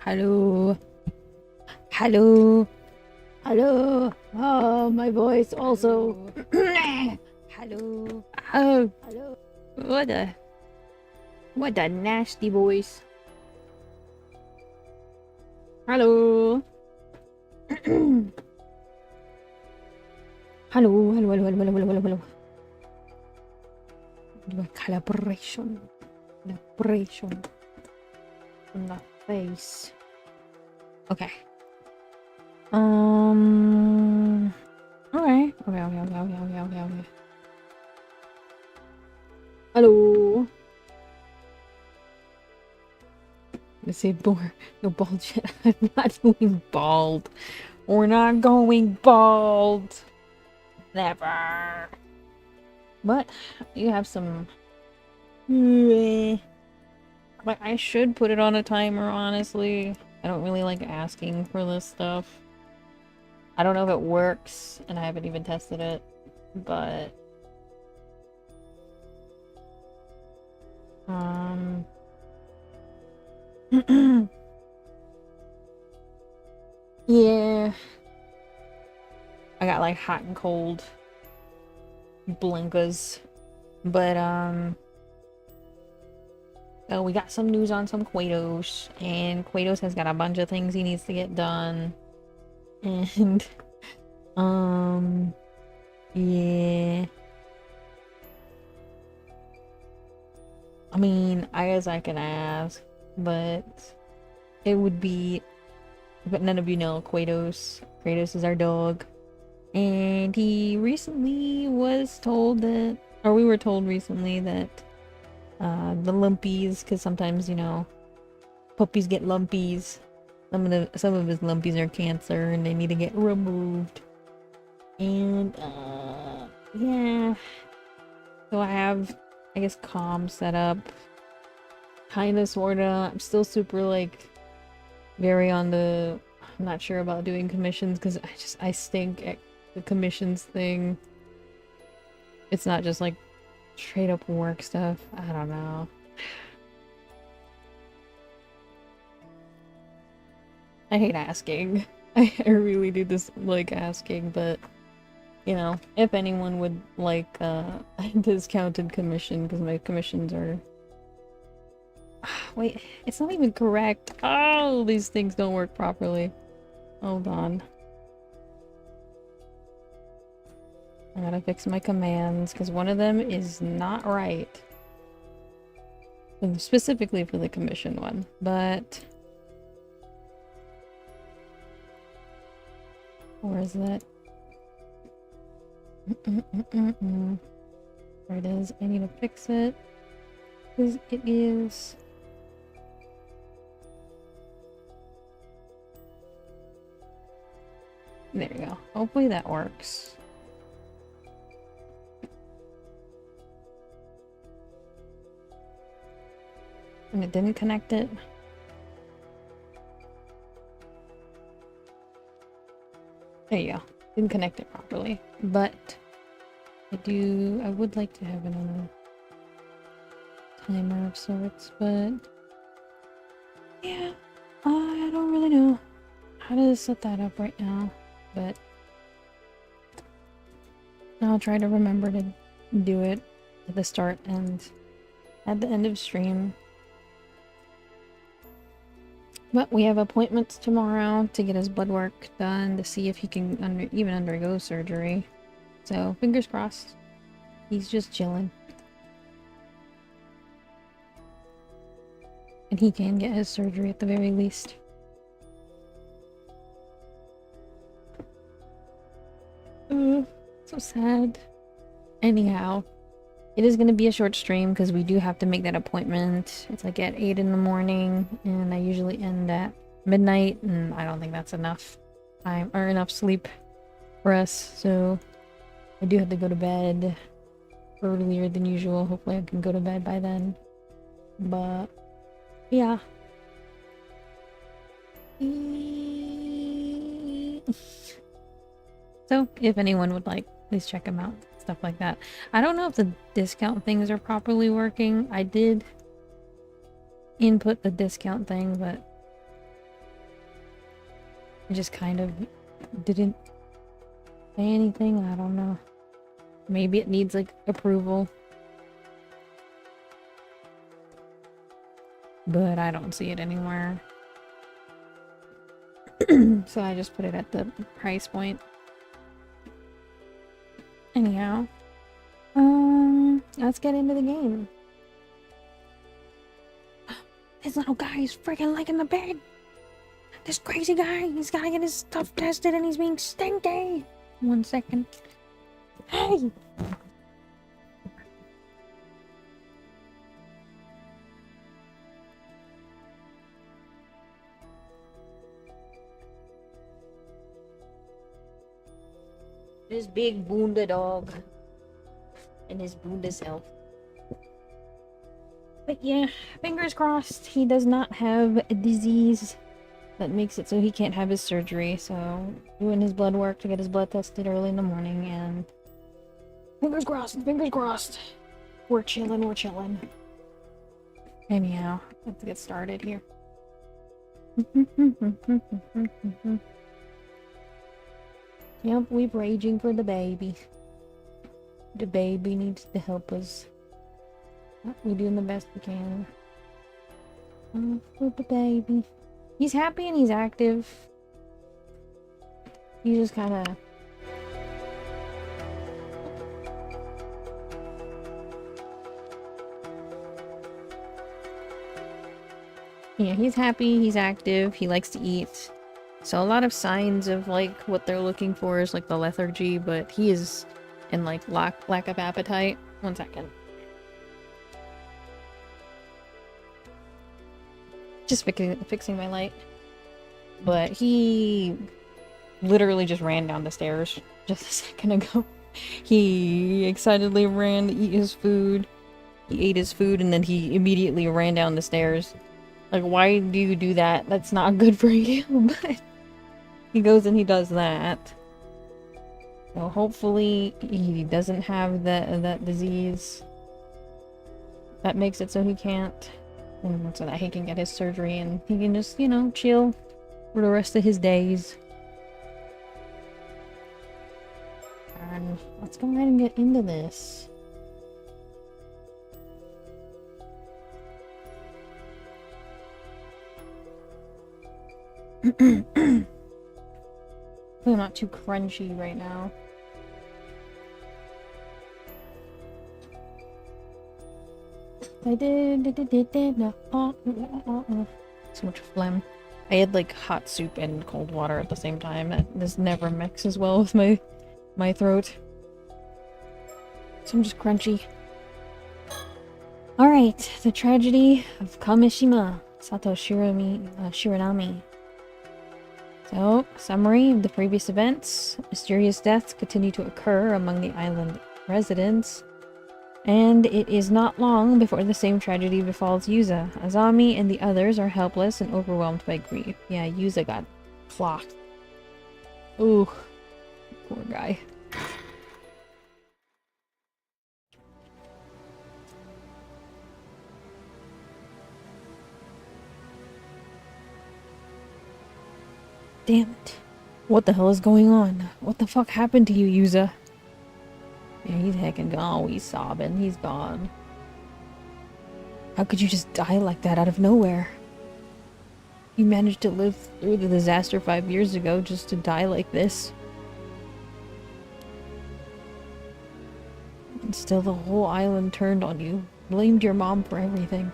Hello. Hello. Hello. Oh, my voice also. Hello. Oh. Hello. What a nasty voice. Hello. Hello. Hello. Hello. Hello. Hello. Hello. Hello. Do a calibration. Calibration. On the face. Okay. Okay. Okay. Hello. I say no bald shit. I'm not going bald. We're not going bald. Never. But you have some. Like, I should put it on a timer, honestly. I don't really like asking for this stuff. I don't know if it works, and I haven't even tested it, but... yeah. I got, like, hot and cold blinkas. But, oh, we got some news on some Kratos, and Kratos has got a bunch of things he needs to get done. And, yeah. I mean, I guess I can ask, but it would be... But none of you know Kratos. Kratos is our dog. And he recently was told that... Or we were told recently that the lumpies, because sometimes, you know, puppies get lumpies. Some of his lumpies are cancer and they need to get removed. And, yeah. So I have, I guess, calm set up. Kinda, sorta. I'm still super, like, very on the... I'm not sure about doing commissions because I stink at the commissions thing. It's not just, like, straight up work stuff. I don't know. I hate asking. I really do this like asking, but you know, if anyone would like a discounted commission, because my commissions are... Wait, it's not even correct. Oh, these things don't work properly. Hold on. I gotta fix my commands, because one of them is not right. Specifically for the commission one, but... Where is that? There it is. I need to fix it. Because it is... There you go. Hopefully that works. And it didn't connect it. There you go. Didn't connect it properly. But I would like to have it on a timer of sorts, but yeah, I don't really know how to set that up right now, but I'll try to remember to do it at the start and at the end of stream. But we have appointments tomorrow to get his blood work done to see if he can even undergo surgery. So, fingers crossed. He's just chilling. And he can get his surgery at the very least. So sad. Anyhow, it is going to be a short stream because we do have to make that appointment. It's like at 8 in the morning, and I usually end at midnight, and I don't think that's enough time or enough sleep for us. So I do have to go to bed earlier than usual. Hopefully I can go to bed by then. But yeah. So if anyone would like, please check them out. Stuff like that. I don't know if the discount things are properly working. I did input the discount thing, but He just kind of didn't say anything. I don't know. Maybe it needs like approval. But I don't see it anywhere. So I just put it at the price point. Anyhow. Let's get into the game. This little guy is freaking liking the bed. This crazy guy, he's gotta get his stuff tested and he's being stinky. 1 second. Hey! This big Bunda dog. And his Bunda self. But yeah, fingers crossed he does not have a disease that makes it so he can't have his surgery. So, doing his blood work to get his blood tested early in the morning, and fingers crossed, fingers crossed. We're chilling, we're chilling. Anyhow, let's get started here. Yep, we're raging for the baby. The baby needs to help us. We're doing the best we can. For the baby. He's happy and he's active. He just kind of... Yeah, he's happy, he's active, he likes to eat. So a lot of signs of like what they're looking for is like the lethargy, but he is in like lack of appetite. 1 second. Just fixing my light. But he literally just ran down the stairs just a second ago. He excitedly ran to eat his food. He ate his food and then he immediately ran down the stairs. Like, why do you do that? That's not good for you. But he goes and he does that. So hopefully he doesn't have that disease that makes it so he can't. And so that he can get his surgery and he can just, you know, chill for the rest of his days. And let's go ahead and get into this. I'm not too crunchy right now. I did. So much phlegm. I had like hot soup and cold water at the same time. This never mixes well with my throat. So I'm just crunchy. Alright, the tragedy of Kamishima Sato Shiranami. So, summary of the previous events. Mysterious deaths continue to occur among the island residents. And it is not long before the same tragedy befalls Yuza. Azami and the others are helpless and overwhelmed by grief. Yeah, Yuza got clocked. Ooh, poor guy. Damn it. What the hell is going on? What the fuck happened to you, Yuza? Yeah, he's heckin' gone. Oh, he's sobbing. He's gone. How could you just die like that out of nowhere? You managed to live through the disaster 5 years ago just to die like this. And still the whole island turned on you. Blamed your mom for everything.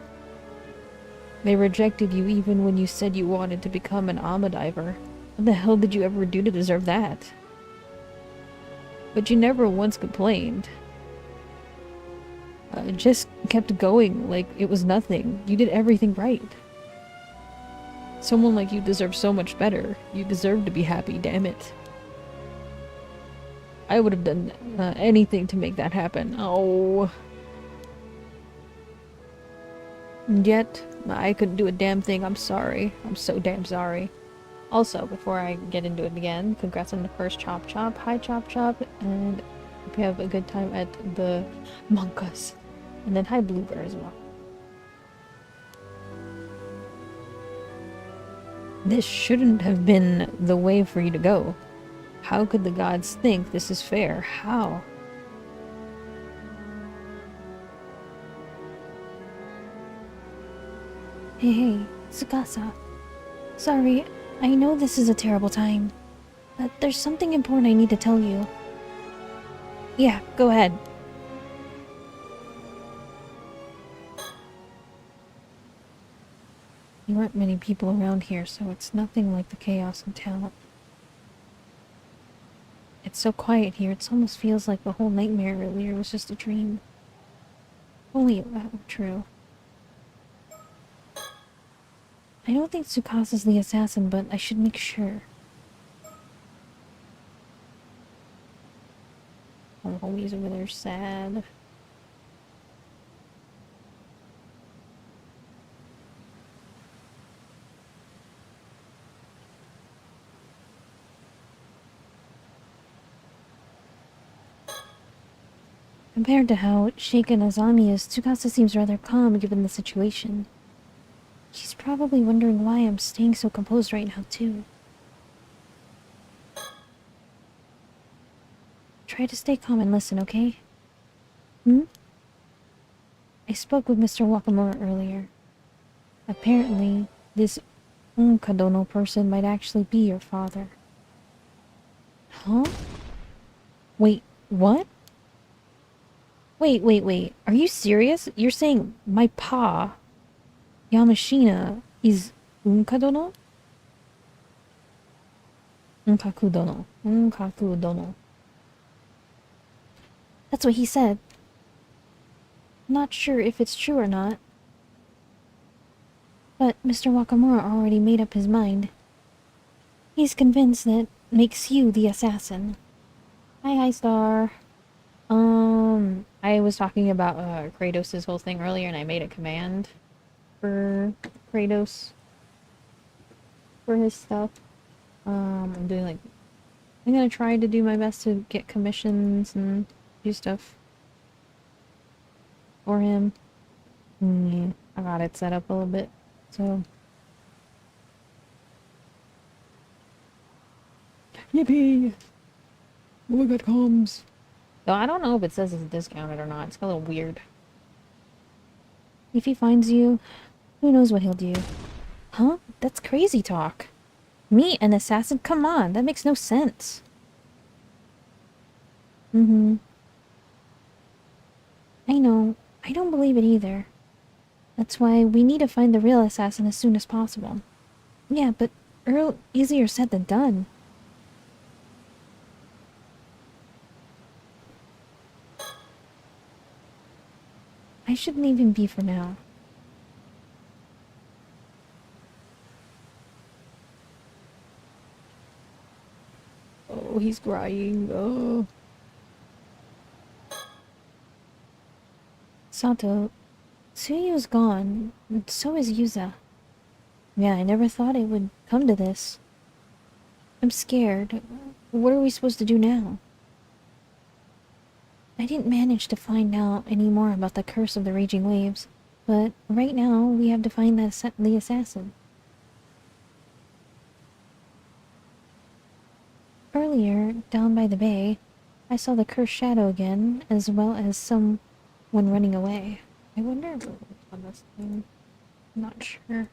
They rejected you even when you said you wanted to become an Ama diver. What the hell did you ever do to deserve that? But you never once complained. Just kept going like it was nothing. You did everything right. Someone like you deserves so much better. You deserve to be happy, damn it. I would have done anything to make that happen. Oh. And yet, I couldn't do a damn thing. I'm sorry. I'm so damn sorry. Also, before I get into it again, congrats on the first Chop Chop. Hi Chop Chop, and hope you have a good time at the Monkas. And then hi Blue Bear as well. This shouldn't have been the way for you to go. How could the gods think this is fair? How? Hey, Tsukasa. Sorry, I know this is a terrible time, but there's something important I need to tell you. Yeah, go ahead. There aren't many people around here, so it's nothing like the chaos in town. It's so quiet here, it almost feels like the whole nightmare earlier was just a dream. Only that were true. I don't think Tsukasa's the assassin, but I should make sure. Oh, homie's over there sad. Compared to how shaken Azami is, Tsukasa seems rather calm given the situation. She's probably wondering why I'm staying so composed right now, too. Try to stay calm and listen, okay? I spoke with Mr. Wakamura earlier. Apparently, this Unkadono person might actually be your father. Huh? Wait, what? Wait. Are you serious? You're saying my pa, Yamashina, is Unkadono? Unkaku dono. That's what he said. Not sure if it's true or not. But Mr. Wakamura already made up his mind. He's convinced that makes you the assassin. Hi, Star. I was talking about Kratos' whole thing earlier, and I made a command for Kratos for his stuff. I'm gonna try to do my best to get commissions and do stuff for him. Yeah, I got it set up a little bit, so. Yippee! Oh my god, comms! Though I don't know if it says it's discounted or not. It's a little weird. If he finds you, who knows what he'll do. Huh? That's crazy talk. Me, an assassin? Come on, that makes no sense. I know. I don't believe it either. That's why we need to find the real assassin as soon as possible. Yeah, but easier said than done. I should leave him be for now. Oh, he's crying. Oh. Sato, Tsuyu's gone, and so is Yuza. Yeah, I never thought it would come to this. I'm scared. What are we supposed to do now? I didn't manage to find out any more about the curse of the raging waves, but right now we have to find the assassin. Earlier, down by the bay, I saw the cursed shadow again, as well as someone running away. I wonder if it was on this thing. I'm not sure.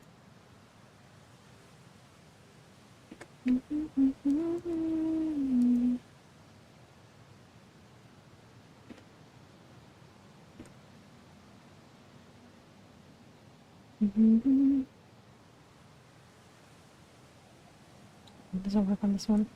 It doesn't work on this one.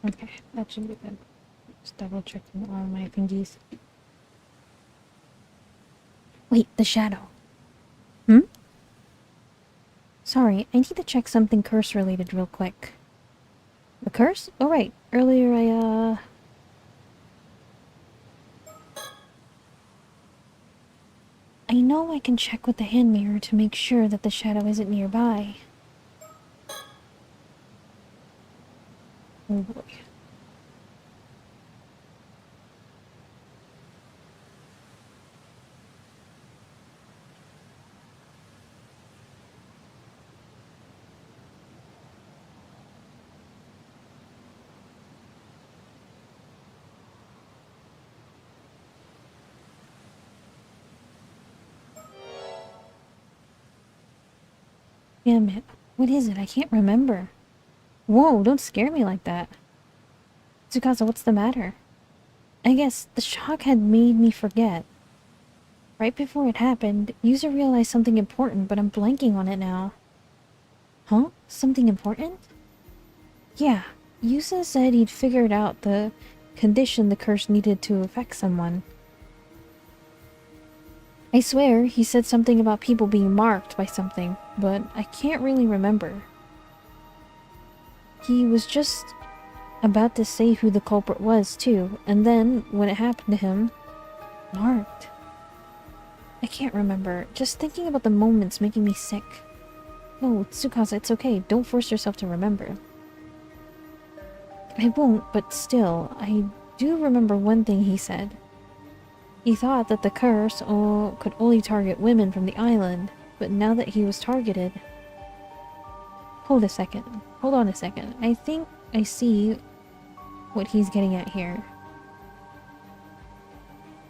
Okay, that should be good. Just double checking all my thingies. Wait, the shadow. Hmm? Sorry, I need to check something curse related real quick. A curse? Oh right, earlier I know I can check with the hand mirror to make sure that the shadow isn't nearby. Oh boy. Damn it. What is it? I can't remember. Whoa, don't scare me like that. Tsukasa, what's the matter? I guess the shock had made me forget. Right before it happened, Yuza realized something important, but I'm blanking on it now. Huh? Something important? Yeah, Yusa said he'd figured out the condition the curse needed to affect someone. I swear, he said something about people being marked by something, but I can't really remember. He was just about to say who the culprit was, too, and then, when it happened to him, marked. I can't remember. Just thinking about the moment's making me sick. No, Tsukasa, it's okay. Don't force yourself to remember. I won't, but still, I do remember one thing he said. He thought that the curse could only target women from the island, but now that he was targeted... Hold a second. Hold on a second. I think I see what he's getting at here.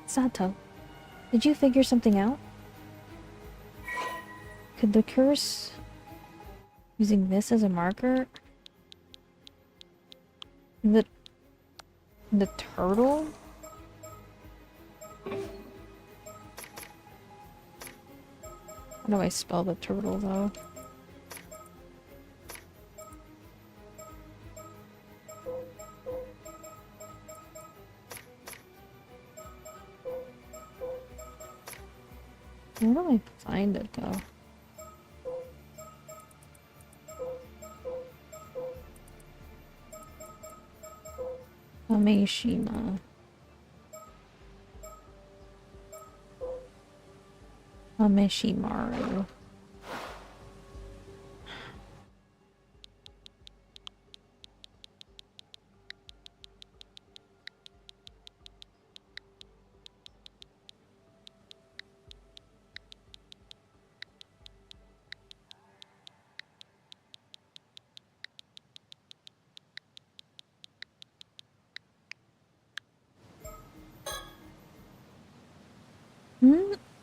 Sato, did you figure something out? Could the curse... using this as a marker... The turtle? How do I spell the turtle, though? Where do I find it, though? Ameshima. Ameshimaru.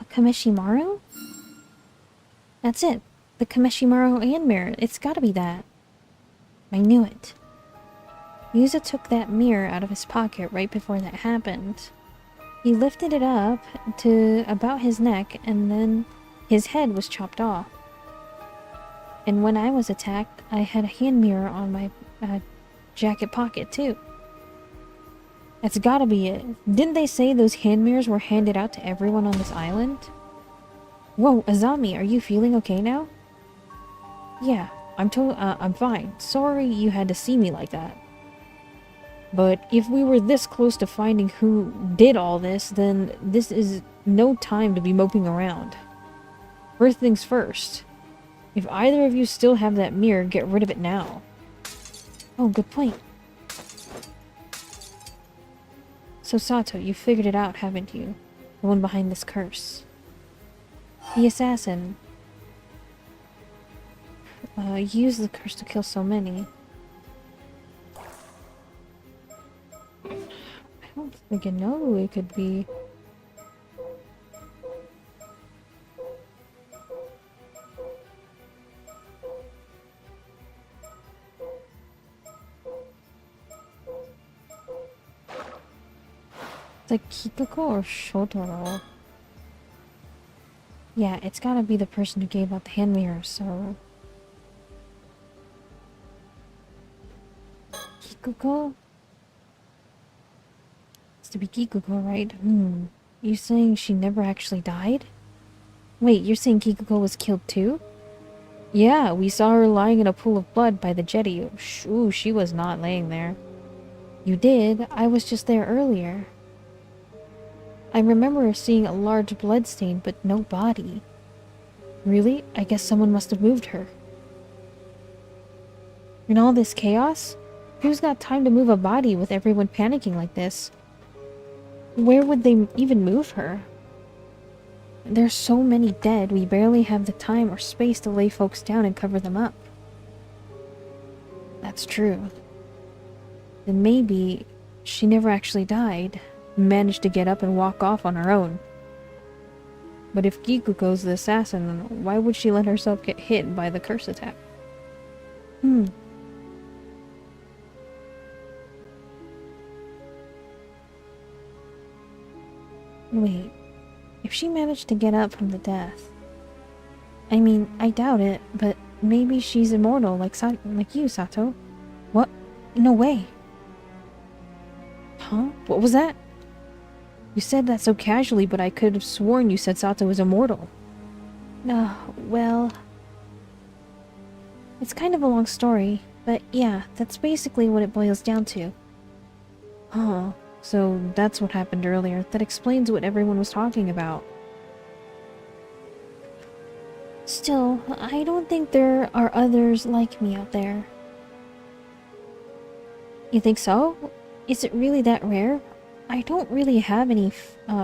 A Kameshimaru? That's it. The Kameshimaru and mirror. It's gotta be that. I knew it. Yuza took that mirror out of his pocket right before that happened. He lifted it up to about his neck, and then his head was chopped off. And when I was attacked, I had a hand mirror on my jacket pocket too. That's gotta be it. Didn't they say those hand mirrors were handed out to everyone on this island? Whoa, Azami, are you feeling okay now? Yeah, I'm fine. Sorry you had to see me like that. But if we were this close to finding who did all this, then this is no time to be moping around. First things first. If either of you still have that mirror, get rid of it now. Oh, good point. So Sato, you figured it out, haven't you? The one behind this curse. The assassin. Used the curse to kill so many. I don't think I know who it could be. It's like Kikuko or Shotaro. Yeah, it's gotta be the person who gave out the hand mirror, so... Kikuko? It's to be Kikuko, right? You saying she never actually died? Wait, you're saying Kikuko was killed too? Yeah, we saw her lying in a pool of blood by the jetty. Ooh, she was not laying there. You did? I was just there earlier. I remember seeing a large blood stain, but no body. Really? I guess someone must have moved her. In all this chaos? Who's got time to move a body with everyone panicking like this? Where would they even move her? There's so many dead, we barely have the time or space to lay folks down and cover them up. That's true. Then maybe she never actually died, managed to get up and walk off on her own. But if Kikuko's the assassin, then why would she let herself get hit by the curse attack? Wait, if she managed to get up from the death... I mean, I doubt it, but maybe she's immortal like you, Sato. What? No way. Huh? What was that? You said that so casually, but I could have sworn you said Sato was immortal. Well... It's kind of a long story, but yeah, that's basically what it boils down to. Huh. So that's what happened earlier. That explains what everyone was talking about. Still, I don't think there are others like me out there. You think so? Is it really that rare? I don't really have any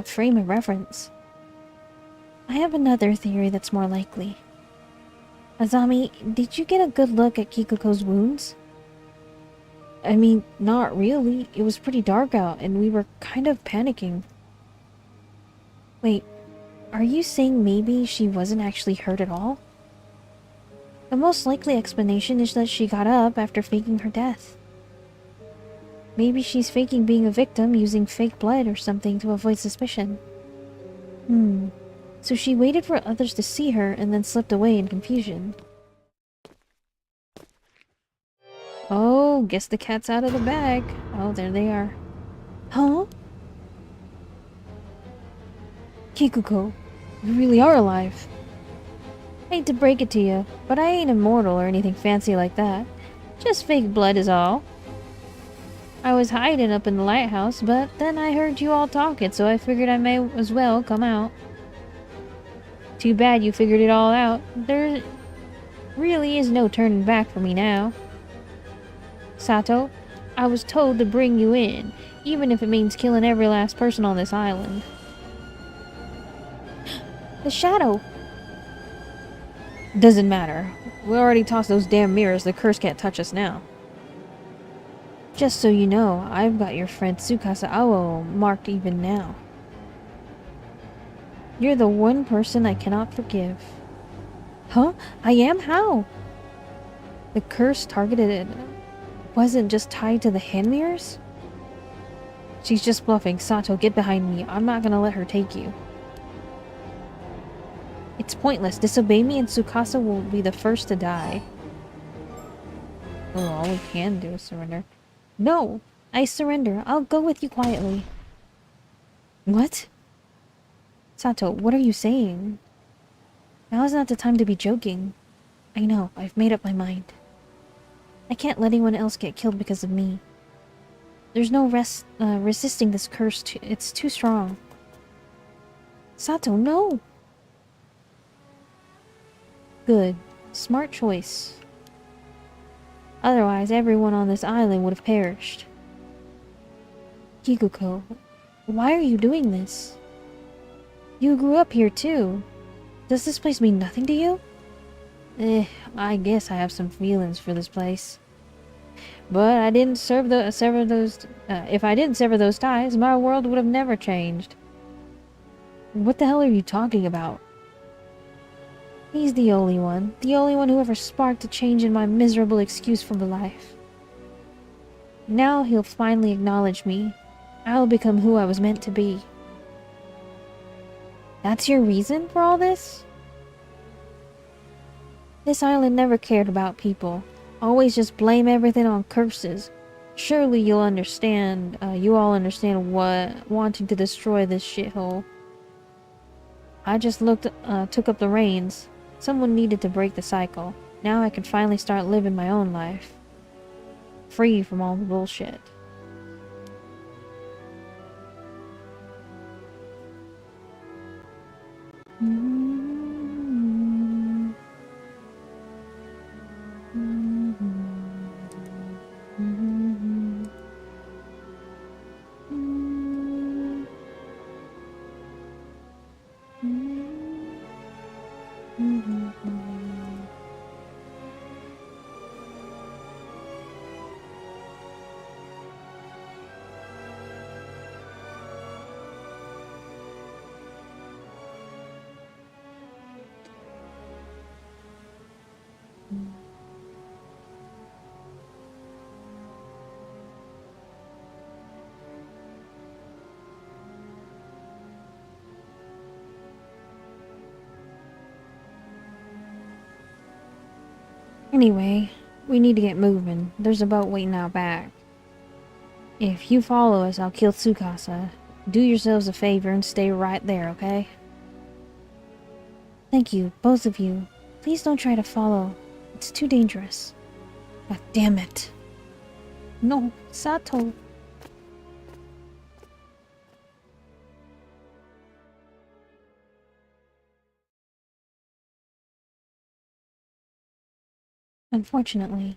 frame of reference. I have another theory that's more likely. Azami, did you get a good look at Kikuko's wounds? I mean, not really. It was pretty dark out, and we were kind of panicking. Wait, are you saying maybe she wasn't actually hurt at all? The most likely explanation is that she got up after faking her death. Maybe she's faking being a victim using fake blood or something to avoid suspicion. So she waited for others to see her and then slipped away in confusion. Oh, guess the cat's out of the bag. Oh, there they are. Huh? Kikuko, you really are alive. Hate to break it to you, but I ain't immortal or anything fancy like that. Just fake blood is all. I was hiding up in the lighthouse, but then I heard you all talking, so I figured I may as well come out. Too bad you figured it all out. There really is no turning back for me now. Sato, I was told to bring you in, even if it means killing every last person on this island. The shadow! Doesn't matter. We already tossed those damn mirrors, the curse can't touch us now. Just so you know, I've got your friend Tsukasa Awo marked even now. You're the one person I cannot forgive. Huh? I am? How? The curse targeted it wasn't just tied to the hand mirrors? She's just bluffing. Sato, get behind me. I'm not gonna let her take you. It's pointless. Disobey me and Tsukasa will be the first to die. Oh, all we can do is surrender. No! I surrender. I'll go with you quietly. What? Sato, what are you saying? Now is not the time to be joking. I know, I've made up my mind. I can't let anyone else get killed because of me. There's no resisting this curse. It's too strong. Sato, no! Good. Smart choice. Otherwise, everyone on this island would have perished. Kikuko, why are you doing this? You grew up here too. Does this place mean nothing to you? I guess I have some feelings for this place. But I didn't sever those... if I didn't sever those ties, my world would have never changed. What the hell are you talking about? He's the only one who ever sparked a change in my miserable excuse for life. Now he'll finally acknowledge me. I'll become who I was meant to be. That's your reason for all this? This island never cared about people. Always just blame everything on curses. Surely you'll understand, you all understand what wanting to destroy this shithole. I just took up the reins. Someone needed to break the cycle. Now I can finally start living my own life. Free from all the bullshit. Anyway, we need to get moving. There's a boat waiting out back. If you follow us, I'll kill Tsukasa. Do yourselves a favor and stay right there, okay? Thank you, both of you. Please don't try to follow. It's too dangerous. God damn it. No, Sato. Unfortunately,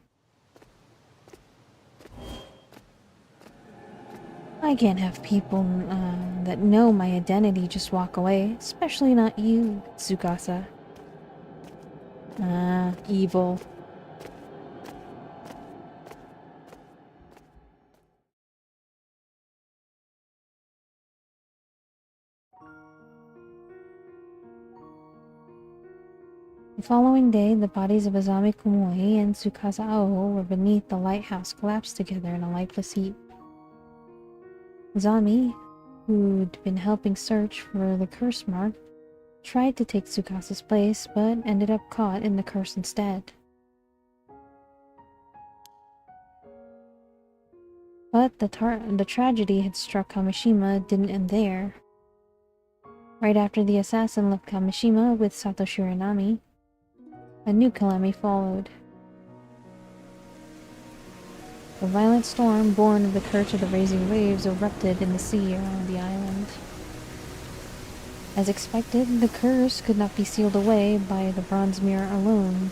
I can't have people that know my identity just walk away, especially not you, Tsukasa. Evil. The following day, the bodies of Azami Kumoi and Tsukasa Aoho were beneath the lighthouse, collapsed together in a lifeless heap. Azami, who'd been helping search for the curse mark, tried to take Tsukasa's place, but ended up caught in the curse instead. But the tragedy had struck Kamishima didn't end there. Right after the assassin left Kamishima with Sato Shiranami, a new calamity followed. A violent storm born of the curse of the raising waves erupted in the sea around the island. As expected, the curse could not be sealed away by the bronze mirror alone.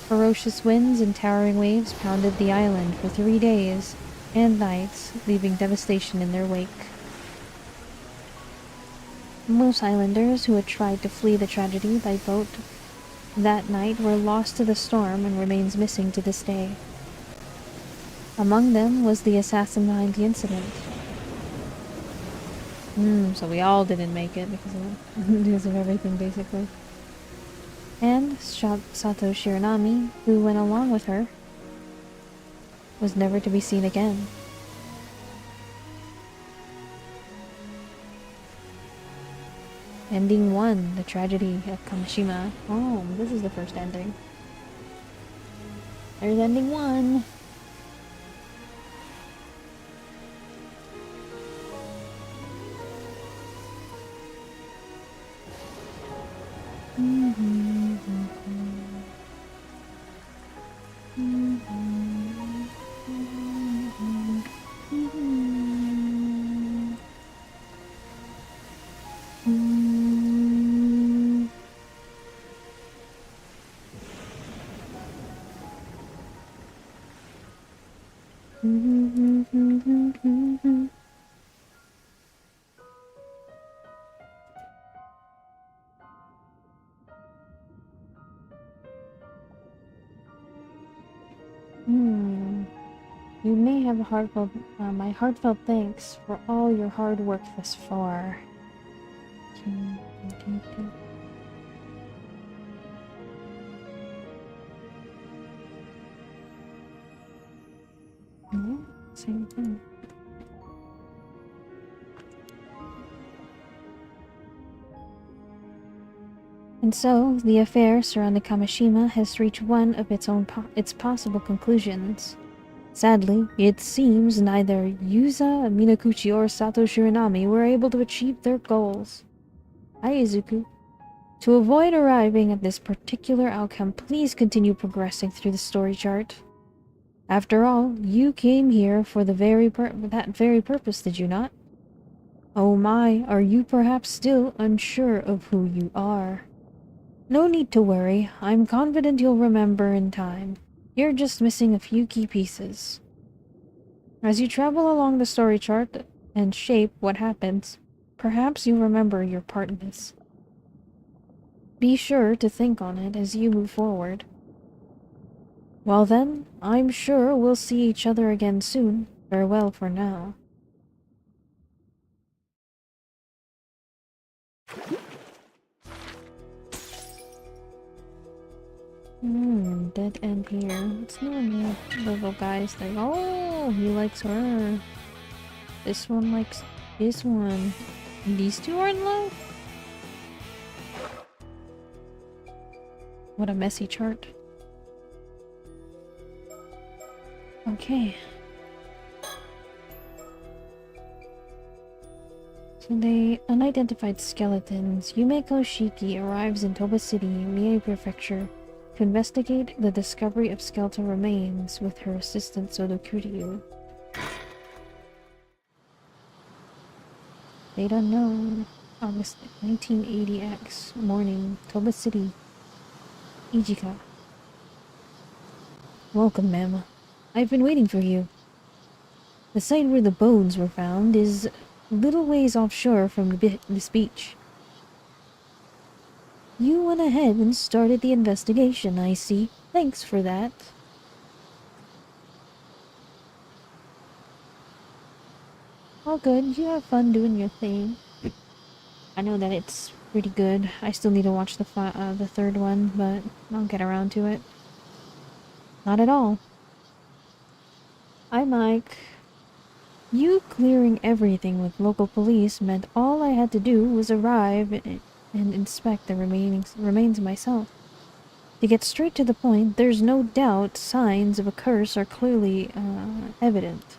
Ferocious winds and towering waves pounded the island for 3 days and nights, leaving devastation in their wake. Most islanders who had tried to flee the tragedy by boat that night were lost to the storm and remains missing to this day. Among them was the assassin behind the incident. So we all didn't make it because of everything, basically. And Sato Shiranami, who went along with her, was never to be seen again. Ending 1, the tragedy of Kamishima. Oh, this is the first ending. There's ending 1. You may have my heartfelt thanks for all your hard work thus far. Same thing. And so, the affair surrounding Kamishima has reached one of its possible conclusions. Sadly, it seems neither Yuza, Minakuchi, or Sato Shiranami were able to achieve their goals. Aizuku. To avoid arriving at this particular outcome, please continue progressing through the story chart. After all, you came here for that very purpose, did you not? Oh my, are you perhaps still unsure of who you are? No need to worry, I'm confident you'll remember in time. You're just missing a few key pieces. As you travel along the story chart and shape what happens, perhaps you remember your part in this. Be sure to think on it as you move forward. Well then, I'm sure we'll see each other again soon. Farewell for now. Dead end here. It's not a little guy's thing. Oh, he likes her. This one likes this one. These two are in love? What a messy chart. Okay. So the unidentified skeletons. Yumeko Shiki arrives in Toba City, Mie Prefecture, to investigate the discovery of skeletal remains with her assistant Sodo Kuryu. Date unknown. August 1980X. Morning. Toba City. Ijika. Welcome, ma'am. I've been waiting for you. The site where the bones were found is a little ways offshore from this beach. You went ahead and started the investigation, I see. Thanks for that. All good. You have fun doing your thing. I know that it's pretty good. I still need to watch the third one, but I'll get around to it. Not at all. Hi, Mike. You clearing everything with local police meant all I had to do was arrive and inspect the remains myself. To get straight to the point, there's no doubt signs of a curse are clearly evident.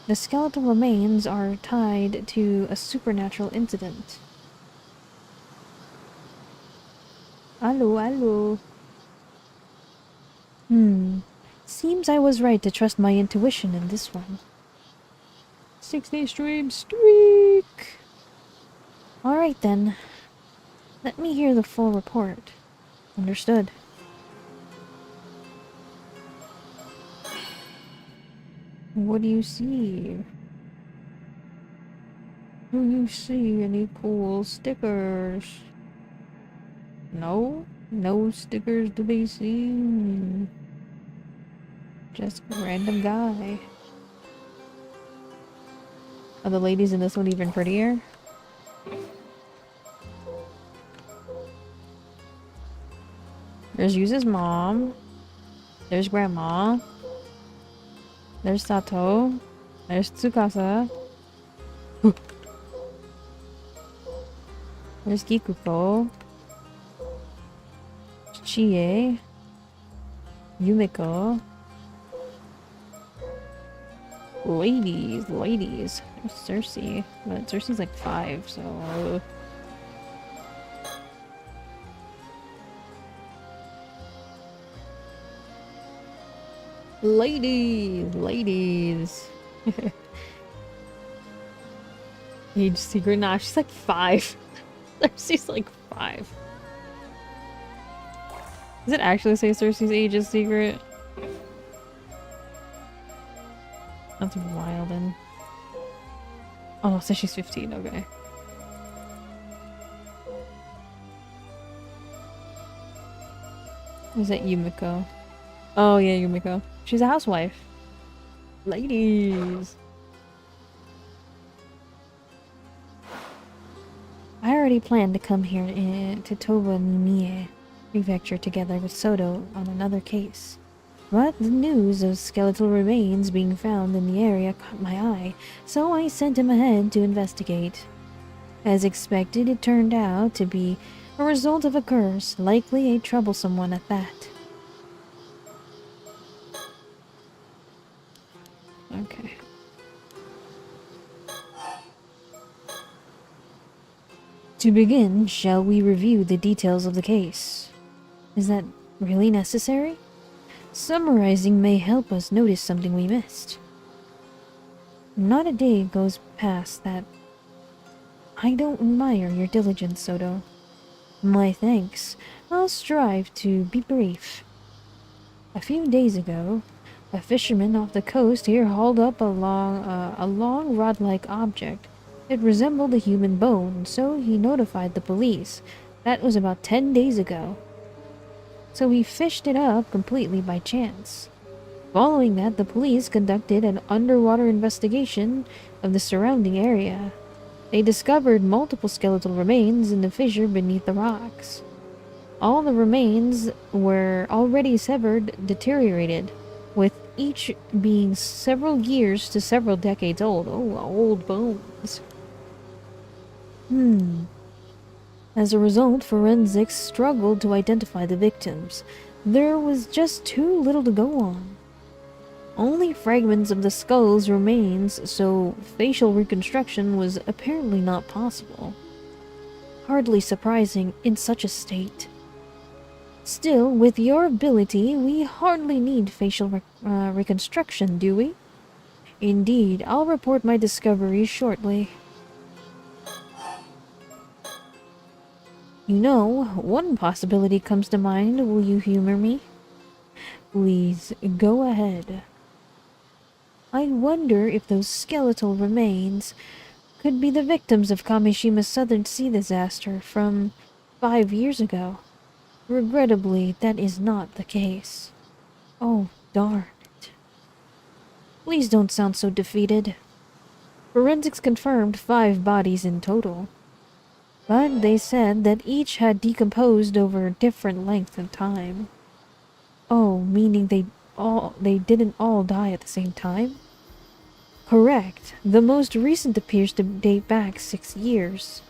The skeletal remains are tied to a supernatural incident. Hello, hello. Seems I was right to trust my intuition in this one. 6-day stream streak! Alright then. Let me hear the full report. Understood. What do you see? Do you see any cool stickers? No? No stickers to be seen. Just a random guy. Are the ladies in this one even prettier? There's Yuzu's mom. There's grandma. There's Sato. There's Tsukasa. There's Kikuko. Chie. Yumiko. Ladies. There's Cersei. But Cersei's like 5, so... Ladies. Age secret? Nah, she's like 5. Cersei's like 5. Does it actually say Cersei's age is secret? That's wild. And oh no, it says she's 15. Okay. Is that Yumiko? Oh yeah, Yumiko. She's a housewife. Ladies. I already planned to come here to Toba Mie Prefecture together with Sodo on another case. But the news of skeletal remains being found in the area caught my eye, so I sent him ahead to investigate. As expected, it turned out to be a result of a curse, likely a troublesome one at that. Okay. To begin, shall we review the details of the case? Is that really necessary? Summarizing may help us notice something we missed. Not a day goes past that I don't admire your diligence, Soto. My thanks. I'll strive to be brief. A few days ago, a fisherman off the coast here hauled up a long rod-like object. It resembled a human bone, so he notified the police. That was about 10 days ago. So he fished it up completely by chance. Following that, the police conducted an underwater investigation of the surrounding area. They discovered multiple skeletal remains in the fissure beneath the rocks. All the remains were already severed, deteriorated, with each being several years to several decades old. Oh, old bones. As a result, forensics struggled to identify the victims. There was just too little to go on. Only fragments of the skull's remains, so facial reconstruction was apparently not possible. Hardly surprising in such a state. Still, with your ability, we hardly need facial reconstruction, do we? Indeed, I'll report my discoveries shortly. You know, one possibility comes to mind. Will you humor me? Please, go ahead. I wonder if those skeletal remains could be the victims of Kameshima's Southern Sea disaster from 5 years ago. Regrettably, that is not the case. Oh, darn it. Please don't sound so defeated. Forensics confirmed 5 bodies in total. But they said that each had decomposed over a different length of time. Oh, meaning they didn't all die at the same time? Correct. The most recent appears to date back 6 years.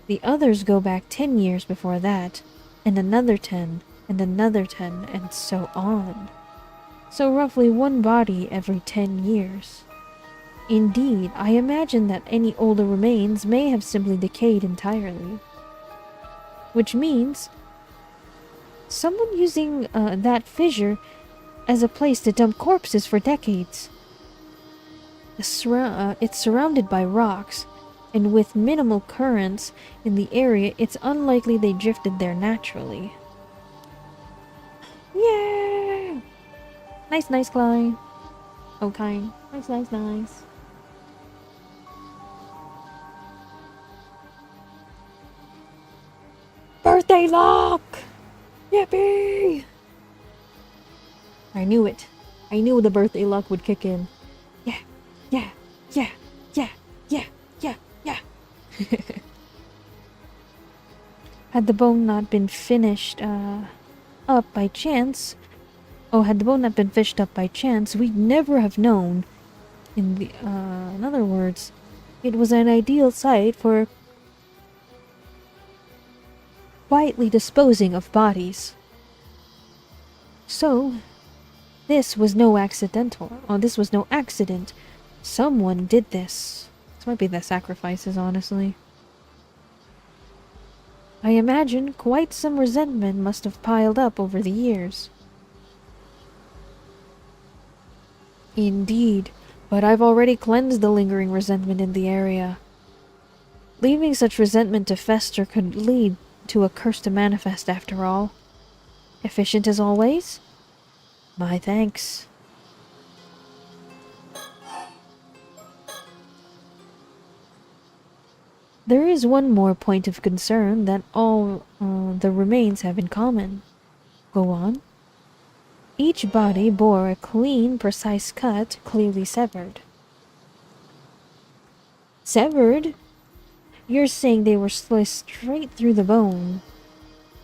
The others go back 10 years before that, and another 10, and another 10, and so on. So roughly 1 body every 10 years. Indeed, I imagine that any older remains may have simply decayed entirely. Which means someone using that fissure as a place to dump corpses for decades. It's surrounded by rocks, and with minimal currents in the area, it's unlikely they drifted there naturally. Yeah! Nice, Klein. Okay. Nice. Birthday luck! Yippee! I knew it. I knew the birthday luck would kick in. Yeah. Had the bone not been finished up by chance, we'd never have known. In other words, it was an ideal site for quietly disposing of bodies. So, this was no accident. Someone did this. This might be the sacrifices, honestly. I imagine quite some resentment must have piled up over the years. Indeed, but I've already cleansed the lingering resentment in the area. Leaving such resentment to fester could lead to a curse to manifest after all. Efficient as always? My thanks. There is one more point of concern that all the remains have in common. Go on. Each body bore a clean, precise cut, clearly severed. Severed? You're saying they were sliced straight through the bone.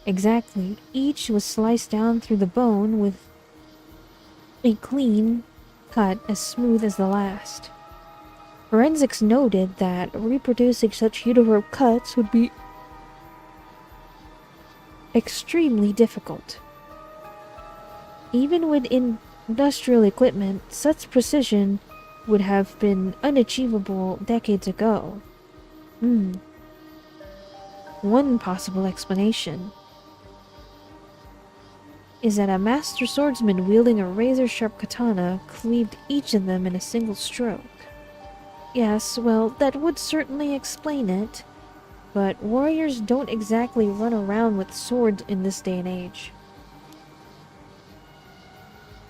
Exactly. Each was sliced down through the bone with a clean cut as smooth as the last. Forensics noted that reproducing such utero cuts would be extremely difficult. Even with industrial equipment, such precision would have been unachievable decades ago. One possible explanation is that a master swordsman wielding a razor-sharp katana cleaved each of them in a single stroke. Yes, well, that would certainly explain it, but warriors don't exactly run around with swords in this day and age.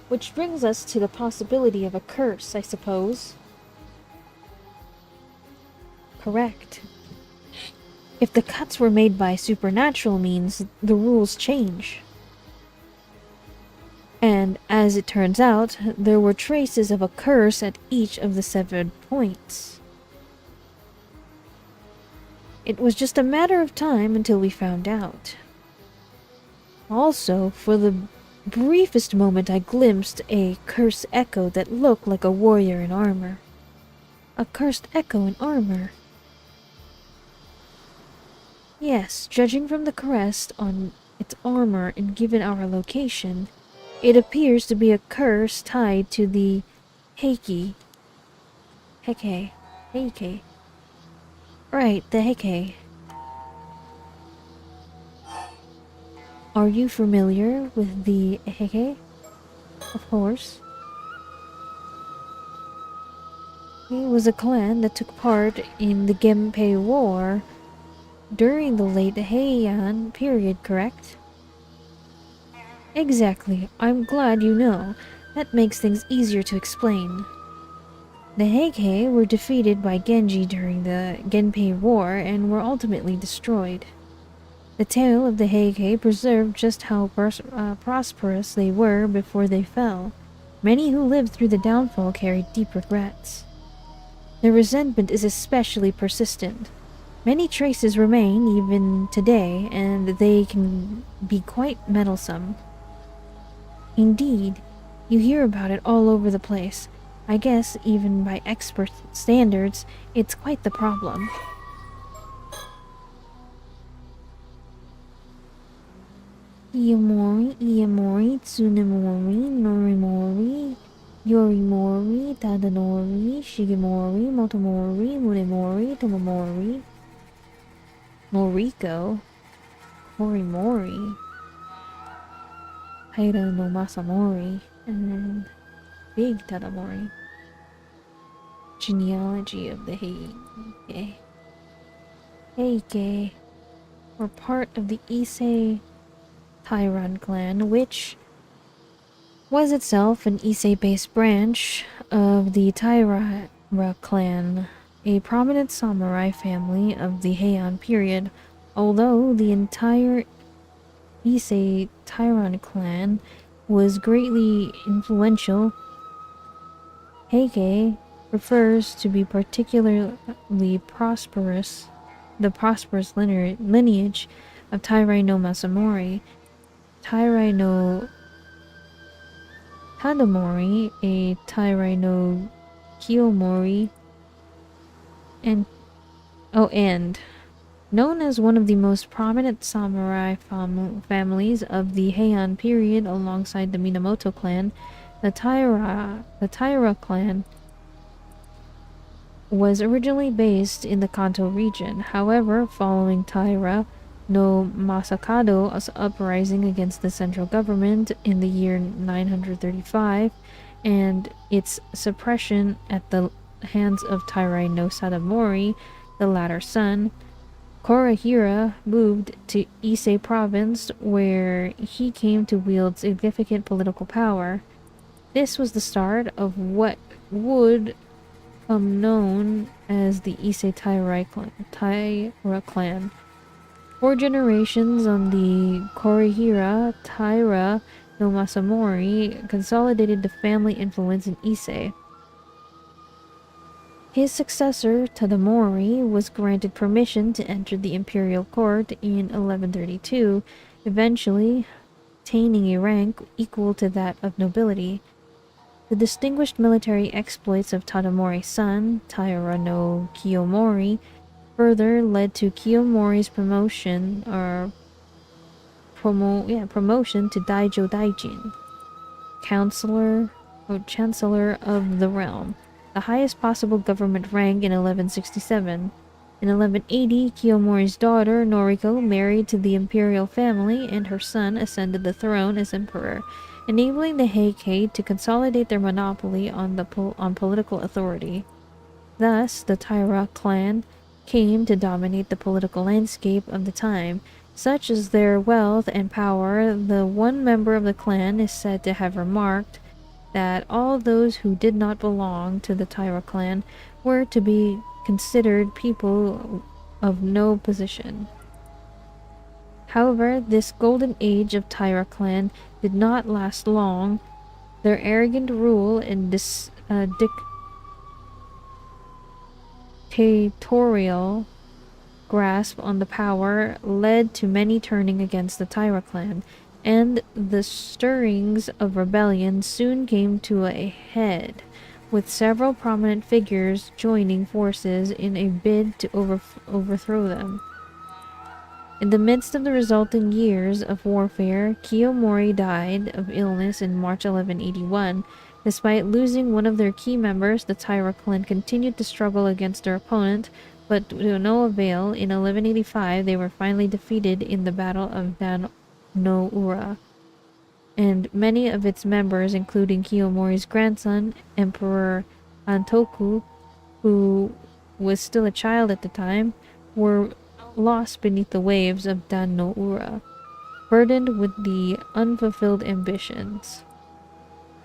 Which brings us to the possibility of a curse, I suppose. Correct. If the cuts were made by supernatural means, the rules change. And as it turns out, there were traces of a curse at each of the severed points. It was just a matter of time until we found out. Also, for the briefest moment I glimpsed a cursed echo that looked like a warrior in armor. A cursed echo in armor. Yes, judging from the crest on its armor and given our location, it appears to be a curse tied to the Heike. Heike. Right, the Heike. Are you familiar with the Heike? Of course. It was a clan that took part in the Genpei War during the late Heian period, correct? Exactly. I'm glad you know. That makes things easier to explain. The Heike were defeated by Genji during the Genpei War and were ultimately destroyed. The tale of the Heike preserved just how prosperous they were before they fell. Many who lived through the downfall carried deep regrets. The resentment is especially persistent. Many traces remain even today, and they can be quite meddlesome. Indeed, you hear about it all over the place. I guess, even by expert standards, it's quite the problem. Iamori, Tsunemori, Norimori, Yorimori, Tadanori, Shigemori, Motomori, Munemori, Tomomori, Noriko, Korimori, Haida no Masamori, and Big Tadamori. Genealogy of the Heike. Heike were part of the Issei Tairan clan, which was itself an Issei-based branch of the Taira clan, a prominent samurai family of the Heian period. Although the entire Issei Tairan clan was greatly influential, Heike refers to be particularly prosperous, the prosperous lineage of Tairai no Masamori, Tairai no Tadamori, a Tairai no Kiyomori, and known as one of the most prominent samurai families of the Heian period alongside the Minamoto clan, the Taira clan was originally based in the Kanto region. However, following Taira no Masakado's uprising against the central government in the year 935 and its suppression at the hands of Tairai no Sadamori, the latter's son, Korahira moved to Ise province, where he came to wield significant political power. This was the start of what would become known as the Ise Taira clan. 4 generations on the Korahira Taira no Masamori consolidated the family influence in Ise. His successor, Tadamori, was granted permission to enter the imperial court in 1132, eventually attaining a rank equal to that of nobility. The distinguished military exploits of Tadamori's son, Taira no Kiyomori, further led to Kiyomori's promotion to Daijo Daijin, Chancellor of the realm, the highest possible government rank in 1167. In 1180, Kiyomori's daughter, Noriko, married to the imperial family, and her son ascended the throne as emperor, enabling the Heikei to consolidate their monopoly on political authority. Thus, the Taira clan came to dominate the political landscape of the time. Such is their wealth and power, the one member of the clan is said to have remarked that all those who did not belong to the Taira clan were to be considered people of no position. However, this golden age of Taira clan did not last long. Their arrogant rule and dictatorial grasp on the power led to many turning against the Taira clan, and the stirrings of rebellion soon came to a head, with several prominent figures joining forces in a bid to overthrow them. In the midst of the resulting years of warfare, Kiyomori died of illness in March 1181. Despite losing one of their key members, the Taira clan continued to struggle against their opponent, but to no avail. In 1185, they were finally defeated in the Battle of Dan no Ura, and many of its members, including Kiyomori's grandson, Emperor Antoku, who was still a child at the time, were lost beneath the waves of Dan no Ura, burdened with the unfulfilled ambitions.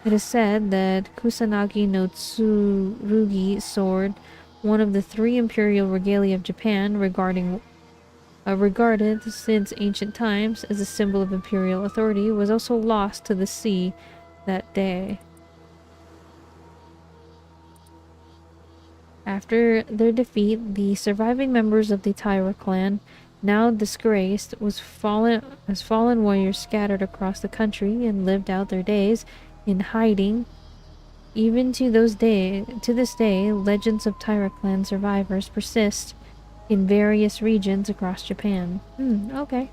It is said that Kusanagi no Tsurugi sword, one of the 3 imperial regalia of Japan, regarded since ancient times as a symbol of imperial authority, was also lost to the sea that day. After their defeat, the surviving members of the Taira clan, now disgraced, as fallen warriors scattered across the country and lived out their days in hiding. Even to this day, legends of Taira clan survivors persist in various regions across Japan. Okay.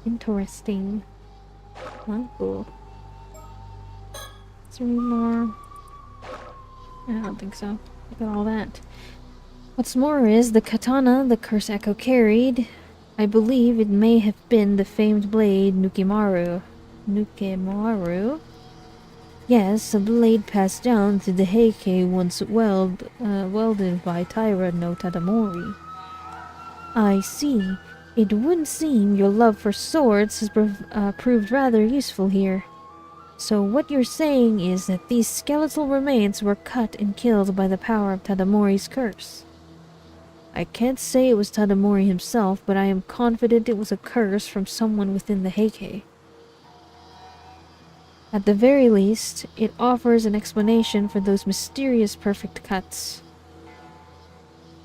Interesting. Well, cool. Is there any more? I don't think so. Look at all that. What's more is the katana the curse echo carried. I believe it may have been the famed blade Nukimaru. Nukimaru? Yes, a blade passed down to the Heikei once welded by Taira no Tadamori. I see. It would seem your love for swords has proved rather useful here. So what you're saying is that these skeletal remains were cut and killed by the power of Tadamori's curse. I can't say it was Tadamori himself, but I am confident it was a curse from someone within the Heikei. At the very least, it offers an explanation for those mysterious perfect cuts.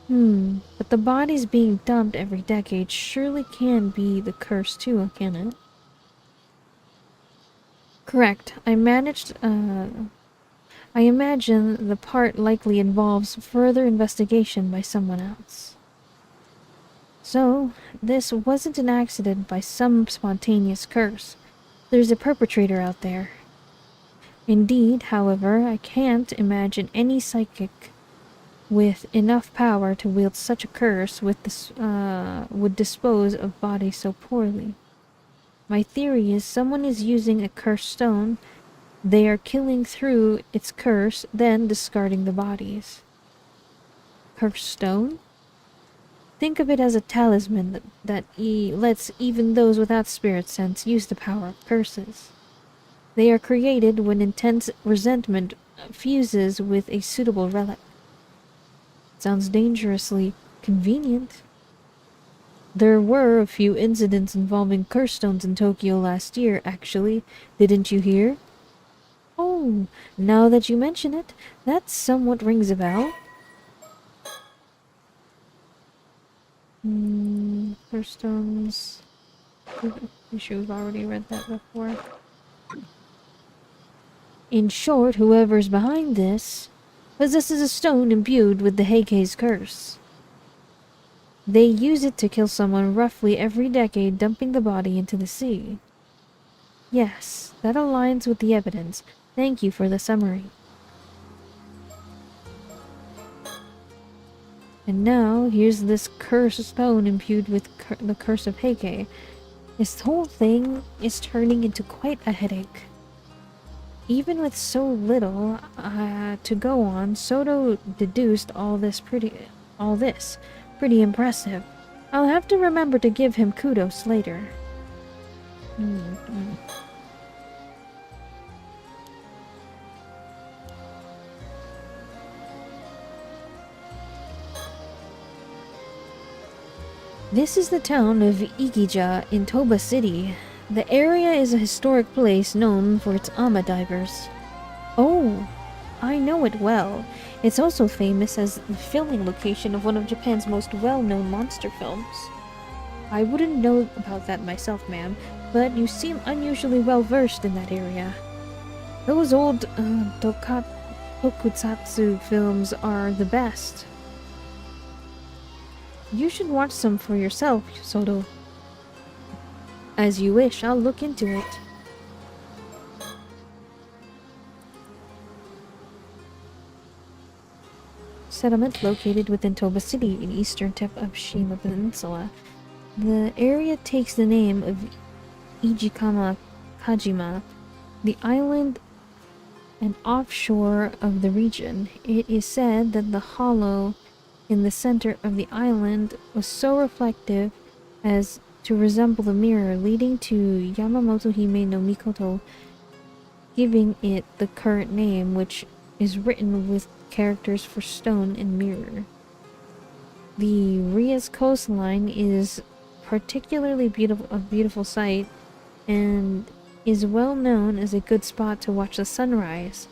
But the bodies being dumped every decade surely can be the curse too, can it? Correct. I imagine the part likely involves further investigation by someone else. So, this wasn't an accident by some spontaneous curse. There's a perpetrator out there. Indeed, however, I can't imagine any psychic with enough power to wield such a curse would dispose of bodies so poorly. My theory is someone is using a cursed stone. They are killing through its curse, then discarding the bodies. Cursed stone? Think of it as a talisman that lets even those without spirit sense use the power of curses. They are created when intense resentment fuses with a suitable relic. Sounds dangerously convenient. There were a few incidents involving curse stones in Tokyo last year, actually. Didn't you hear? Oh, now that you mention it, that somewhat rings a bell. Curse stones. I'm sure we've already read that before. In short, whoever's behind this possesses a stone imbued with the Heikei's curse. They use it to kill someone roughly every decade, dumping the body into the sea. Yes, that aligns with the evidence. Thank you for the summary. And now, here's this cursed stone imbued with the curse of Heike. This whole thing is turning into quite a headache. Even with so little to go on, Soto deduced all this. Pretty impressive. I'll have to remember to give him kudos later. This is the town of Ikija in Toba City. The area is a historic place known for its ama divers. Oh, I know it well. It's also famous as the filming location of one of Japan's most well-known monster films. I wouldn't know about that myself, ma'am, but you seem unusually well-versed in that area. Those old tokusatsu films are the best. You should watch some for yourself, Soto. As you wish, I'll look into it. Settlement located within Toba City in eastern tip of Shima Peninsula. The area takes the name of Ijikama Kajima, the island and offshore of the region. It is said that the hollow in the center of the island was so reflective as to resemble the mirror, leading to Yamamoto Hime no Mikoto giving it the current name, which is written with characters for stone and mirror. The Ria's coastline is particularly a beautiful sight and is well known as a good spot to watch the sunrise.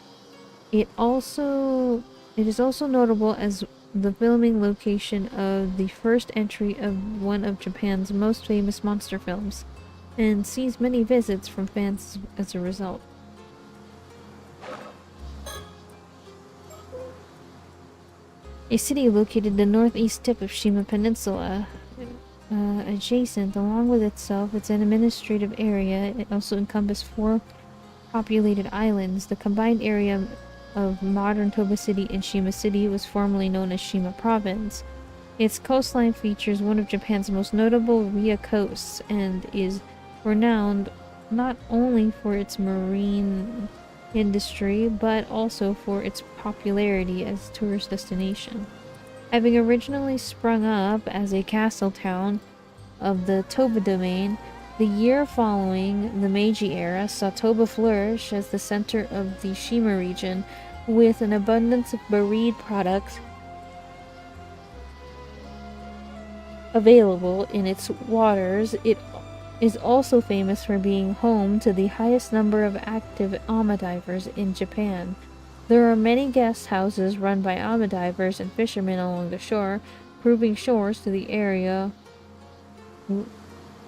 It is also notable as the filming location of the first entry of one of Japan's most famous monster films, and sees many visits from fans as a result. A city located in the northeast tip of Shima Peninsula, adjacent along with itself, it's an administrative area. It also encompasses 4 populated islands. The combined area of modern Toba City and Shima City was formerly known as Shima Province. Its coastline features one of Japan's most notable Ria coasts and is renowned not only for its marine industry but also for its popularity as a tourist destination. Having originally sprung up as a castle town of the Toba domain, the year following the Meiji era saw Toba flourish as the center of the Shima region, with an abundance of marine products available in its waters. It is also famous for being home to the highest number of active ama divers in Japan. There are many guest houses run by ama divers and fishermen along the shore, proving shores to the area,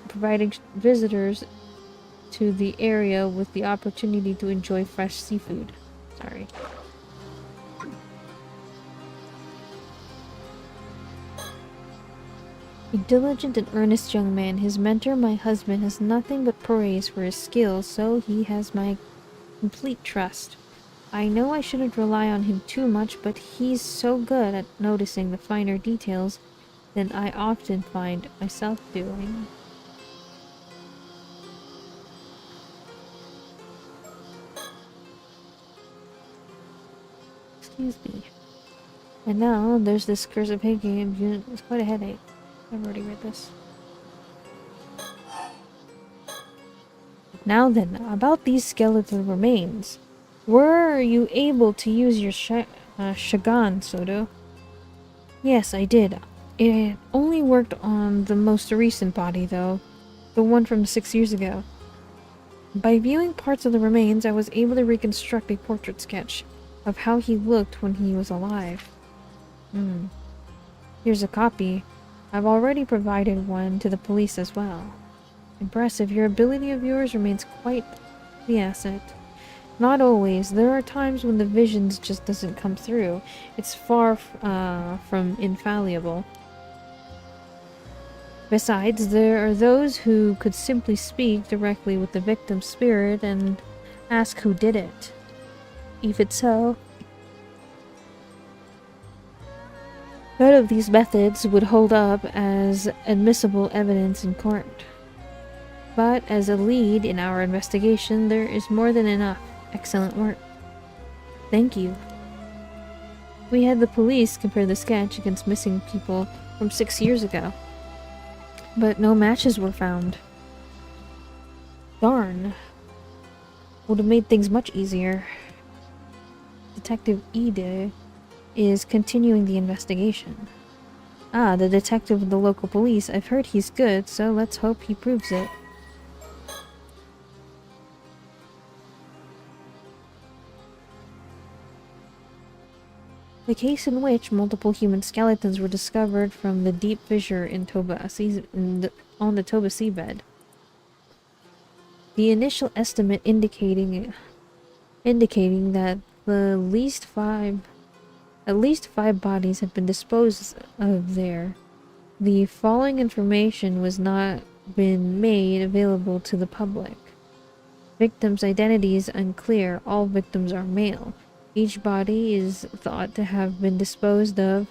providing visitors to the area with the opportunity to enjoy fresh seafood. Sorry. A diligent and earnest young man, his mentor, my husband, has nothing but praise for his skills, so he has my complete trust. I know I shouldn't rely on him too much, but he's so good at noticing the finer details than I often find myself doing. Excuse me. And now there's this Curse of Heike unit. It's quite a headache. I've already read this. Now then, about these skeletal remains. Were you able to use your Shagan, Soto? Yes, I did. It only worked on the most recent body, though. The one from 6 years ago. By viewing parts of the remains, I was able to reconstruct a portrait sketch of how he looked when he was alive. Here's a copy. I've already provided one to the police as well. Impressive. Your ability of yours remains quite the asset. Not always. There are times when the visions just doesn't come through. It's far from infallible. Besides, there are those who could simply speak directly with the victim's spirit and ask who did it. Even so, None of these methods would hold up as admissible evidence in court. But as a lead in our investigation, there is more than enough. Excellent work. Thank you. We had the police compare the sketch against missing people from 6 years ago, but no matches were found. Darn. Would have made things much easier. Detective Ide is continuing the investigation. Ah, the detective of the local police. I've heard he's good, so let's hope he proves it. The case in which multiple human skeletons were discovered from the deep fissure in on the Toba seabed. The initial estimate indicating that at least five bodies had been disposed of there. The following information was not been made available to the public. Victims' identities unclear. All victims are male. Each body is thought to have been disposed of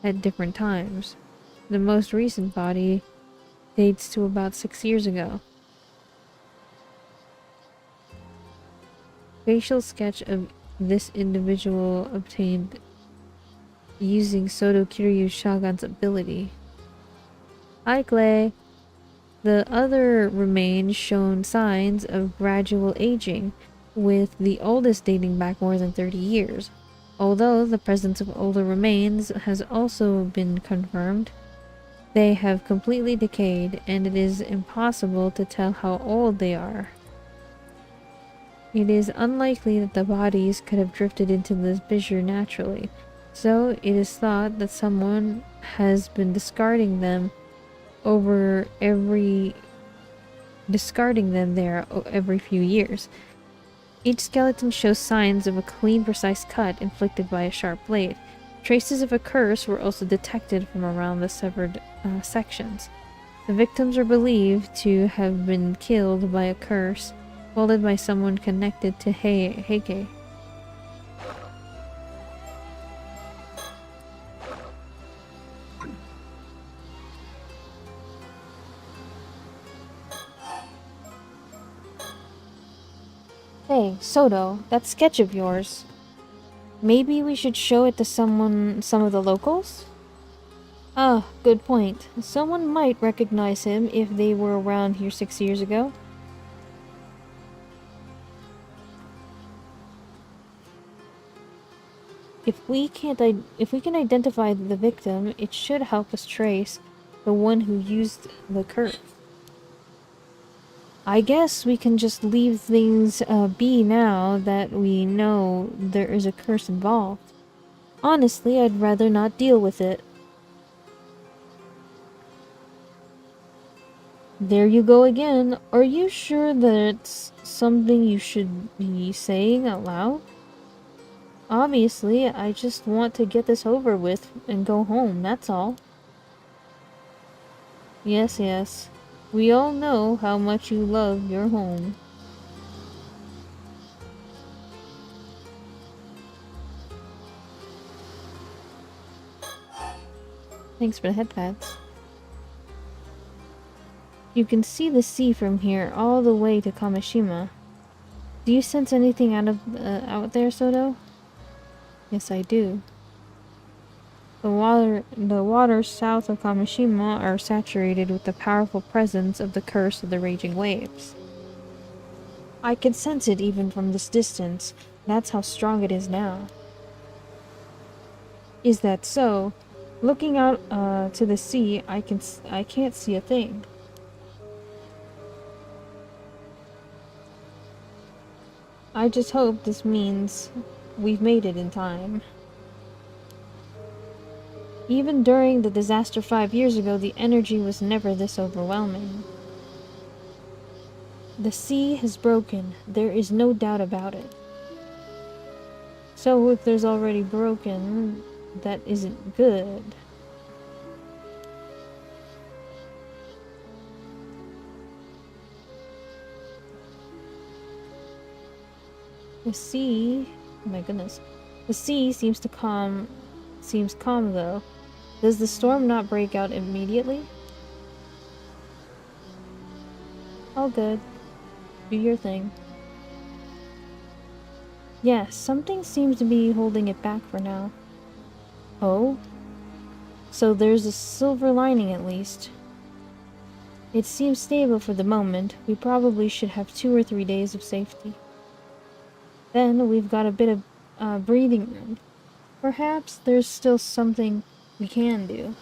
at different times. The most recent body dates to about 6 years ago. Facial sketch of this individual obtained using Soto Kiryu Shagan's ability. Hi, Clay. The other remains shown signs of gradual aging, with the oldest dating back more than 30 years. Although the presence of older remains has also been confirmed, they have completely decayed, and it is impossible to tell how old they are. It is unlikely that the bodies could have drifted into the fissure naturally, so it is thought that someone has been discarding them there every few years. Each skeleton shows signs of a clean, precise cut inflicted by a sharp blade. Traces of a curse were also detected from around the severed sections. The victims are believed to have been killed by a curse wielded by someone connected to Heike. Hey, Soto, that sketch of yours. Maybe we should show it to some of the locals? Ah, good point. Someone might recognize him if they were around here 6 years ago. If we can identify the victim, it should help us trace the one who used the curse. I guess we can just leave things be now that we know there is a curse involved. Honestly, I'd rather not deal with it. There you go again. Are you sure that it's something you should be saying out loud? Obviously, I just want to get this over with and go home, that's all. Yes, yes. We all know how much you love your home. Thanks for the head pats. You can see the sea from here all the way to Kamishima. Do you sense anything out there, Soto? Yes, I do. The waters south of Kamishima are saturated with the powerful presence of the curse of the raging waves. I can sense it even from this distance. That's how strong it is now. Is that so? Looking out to the sea, I can't see a thing. I just hope this means we've made it in time. Even during the disaster 5 years ago, the energy was never this overwhelming. The sea has broken. There is no doubt about it. So if there's already broken, that isn't good. The sea... oh my goodness. The sea seems calm though. Does the storm not break out immediately? All good. Do your thing. Yes, something seems to be holding it back for now. Oh? So there's a silver lining at least. It seems stable for the moment. We probably should have 2 or 3 days of safety. Then we've got a bit of breathing room. Perhaps there's still something we can do.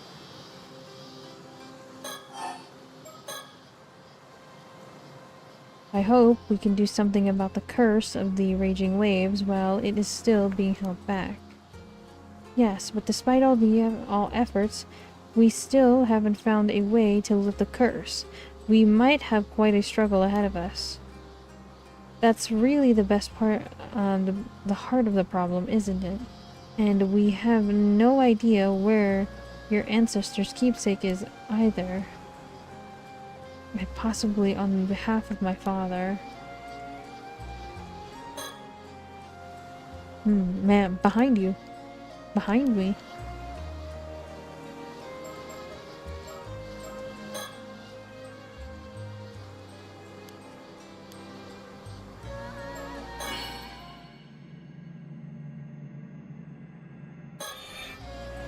I hope we can do something about the curse of the raging waves while it is still being held back. Yes, but despite all efforts, we still haven't found a way to lift the curse. We might have quite a struggle ahead of us. That's really the best part, the heart of the problem, isn't it? And we have no idea where your ancestors' keepsake is either. Possibly on behalf of my father. Man, behind you. Behind me.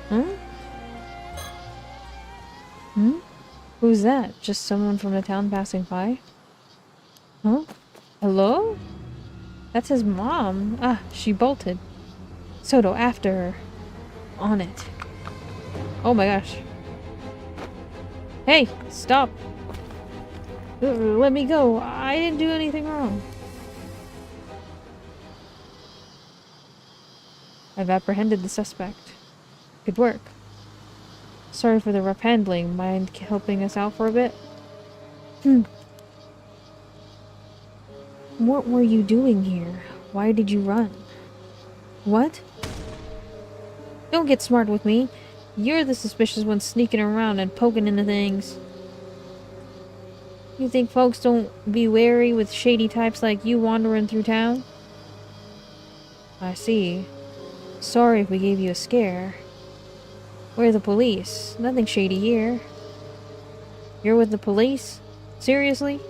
Huh? Who's that? Just someone from the town passing by? Huh? Hello? That's his mom. Ah, she bolted. Soto, after her. On it. Oh my gosh. Hey, stop. Let me go. I didn't do anything wrong. I've apprehended the suspect. Good work. Sorry for the rough handling. Mind helping us out for a bit? What were you doing here? Why did you run? What? Don't get smart with me. You're the suspicious one sneaking around and poking into things. You think folks don't be wary with shady types like you wandering through town? I see. Sorry if we gave you a scare. We're the police. Nothing shady here. You're with the police? Seriously?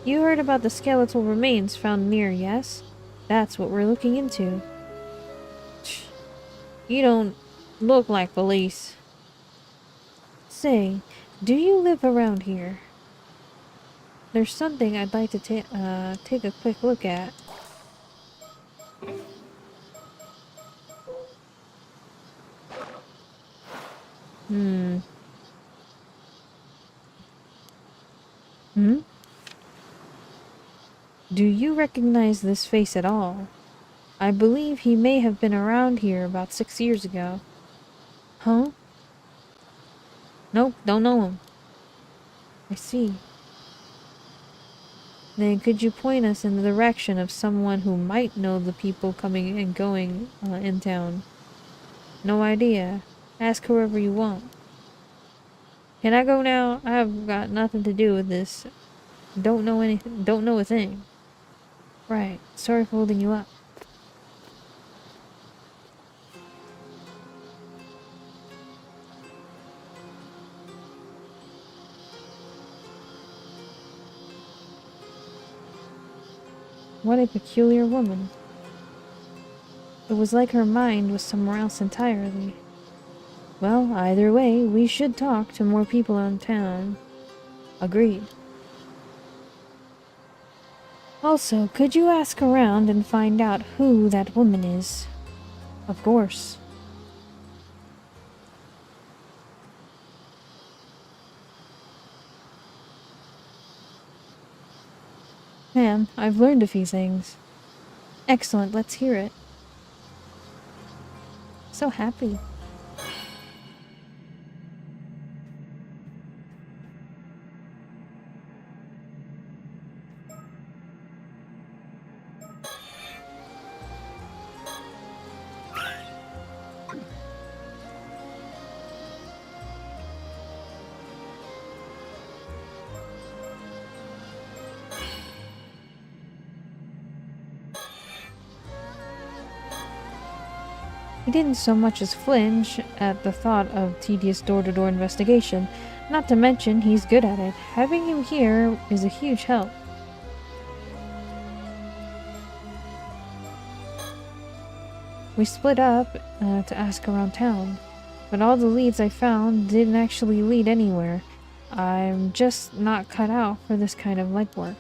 You heard about the skeletal remains found near, yes? That's what we're looking into. You don't look like police. Say, do you live around here? There's something I'd like to take a quick look at. Do you recognize this face at all? I believe he may have been around here about 6 years ago. Huh? Nope, don't know him. I see. Then could you point us in the direction of someone who might know the people coming and going in town? No idea. Ask whoever you want. Can I go now? I have got nothing to do with this. Don't know anything. Don't know a thing. Right. Sorry for holding you up. What a peculiar woman. It was like her mind was somewhere else entirely. Well, either way, we should talk to more people in town. Agreed. Also, could you ask around and find out who that woman is? Of course. Ma'am, I've learned a few things. Excellent, let's hear it. So happy. didn't so much as flinch at the thought of tedious door-to-door investigation. Not to mention, he's good at it. Having him here is a huge help. We split up to ask around town, but all the leads I found didn't actually lead anywhere. I'm just not cut out for this kind of legwork.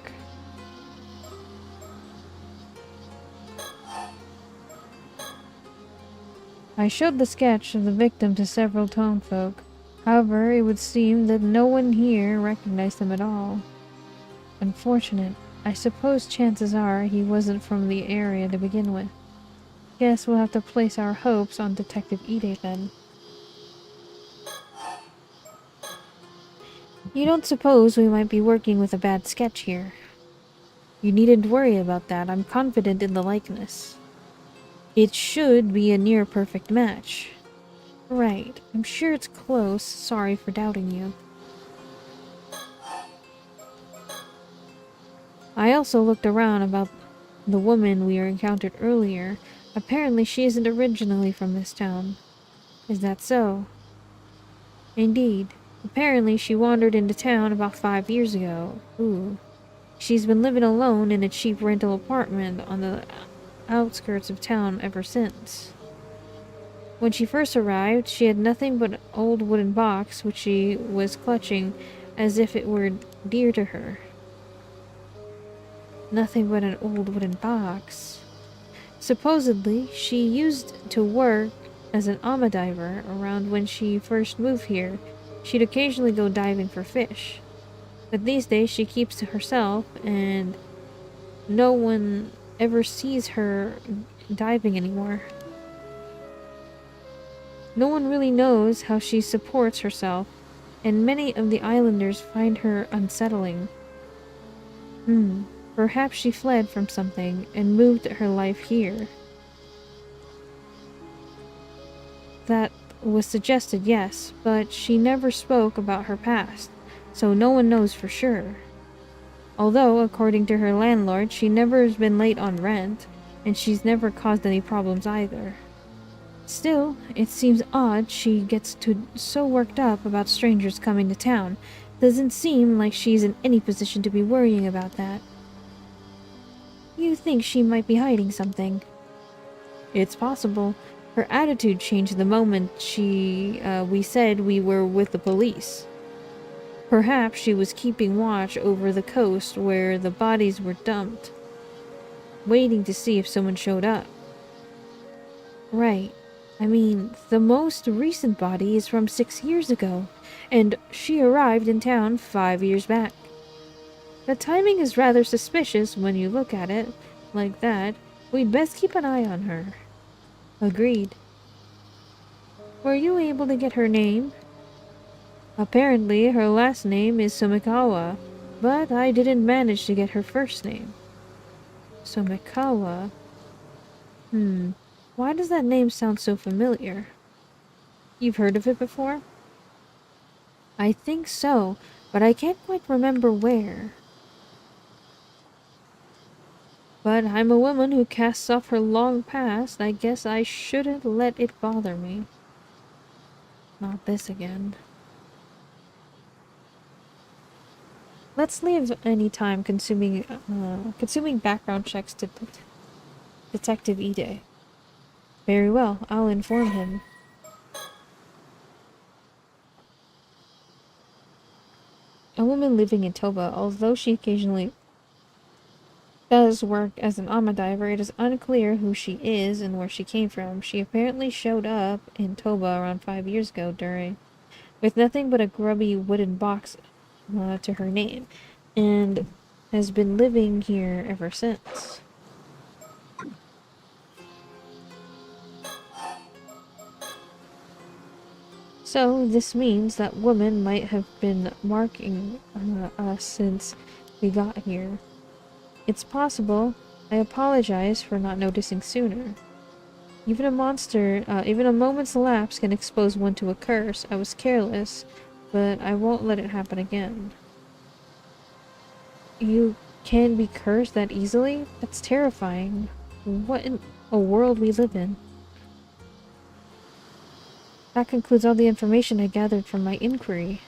I showed the sketch of the victim to several townfolk. However, it would seem that no one here recognized him at all. Unfortunate. I suppose chances are he wasn't from the area to begin with. Guess we'll have to place our hopes on Detective Ide then. You don't suppose we might be working with a bad sketch here? You needn't worry about that. I'm confident in the likeness. It should be a near-perfect match. Right. I'm sure it's close. Sorry for doubting you. I also looked around about the woman we encountered earlier. Apparently she isn't originally from this town. Is that so? Indeed. Apparently she wandered into town about 5 years ago. Ooh. She's been living alone in a cheap rental apartment on the outskirts of town ever since. When she first arrived, she had nothing but an old wooden box which she was clutching as if it were dear to her. Nothing but an old wooden box. Supposedly, she used to work as an ama diver around when she first moved here. She'd occasionally go diving for fish. But these days she keeps to herself and no one ever sees her diving anymore. No one really knows how she supports herself, and many of the islanders find her unsettling. Perhaps she fled from something and moved her life here. That was suggested, yes, but she never spoke about her past, so no one knows for sure. Although, according to her landlord, she never has been late on rent, and she's never caused any problems either. Still, it seems odd she gets so worked up about strangers coming to town. Doesn't seem like she's in any position to be worrying about that. You think she might be hiding something? It's possible. Her attitude changed the moment we said we were with the police. Perhaps she was keeping watch over the coast where the bodies were dumped, waiting to see if someone showed up. Right. I mean, the most recent body is from 6 years ago, and she arrived in town 5 years back. The timing is rather suspicious when you look at it like that. We'd best keep an eye on her. Agreed. Were you able to get her name? Apparently, her last name is Somikawa, but I didn't manage to get her first name. Somikawa? Why does that name sound so familiar? You've heard of it before? I think so, but I can't quite remember where. But I'm a woman who casts off her long past. I guess I shouldn't let it bother me. Not this again. Let's leave any time consuming background checks to Detective Ide. Very well, I'll inform him. A woman living in Toba, although she occasionally does work as an ama diver, it is unclear who she is and where she came from. She apparently showed up in Toba around 5 years ago with nothing but a grubby wooden box to her name, and has been living here ever since. So this means that woman might have been marking us since we got here. It's possible. I apologize for not noticing sooner. Even a moment's lapse can expose one to a curse. I was careless, but I won't let it happen again. You can be cursed that easily? That's terrifying. What in a world we live in. That concludes all the information I gathered from my inquiry.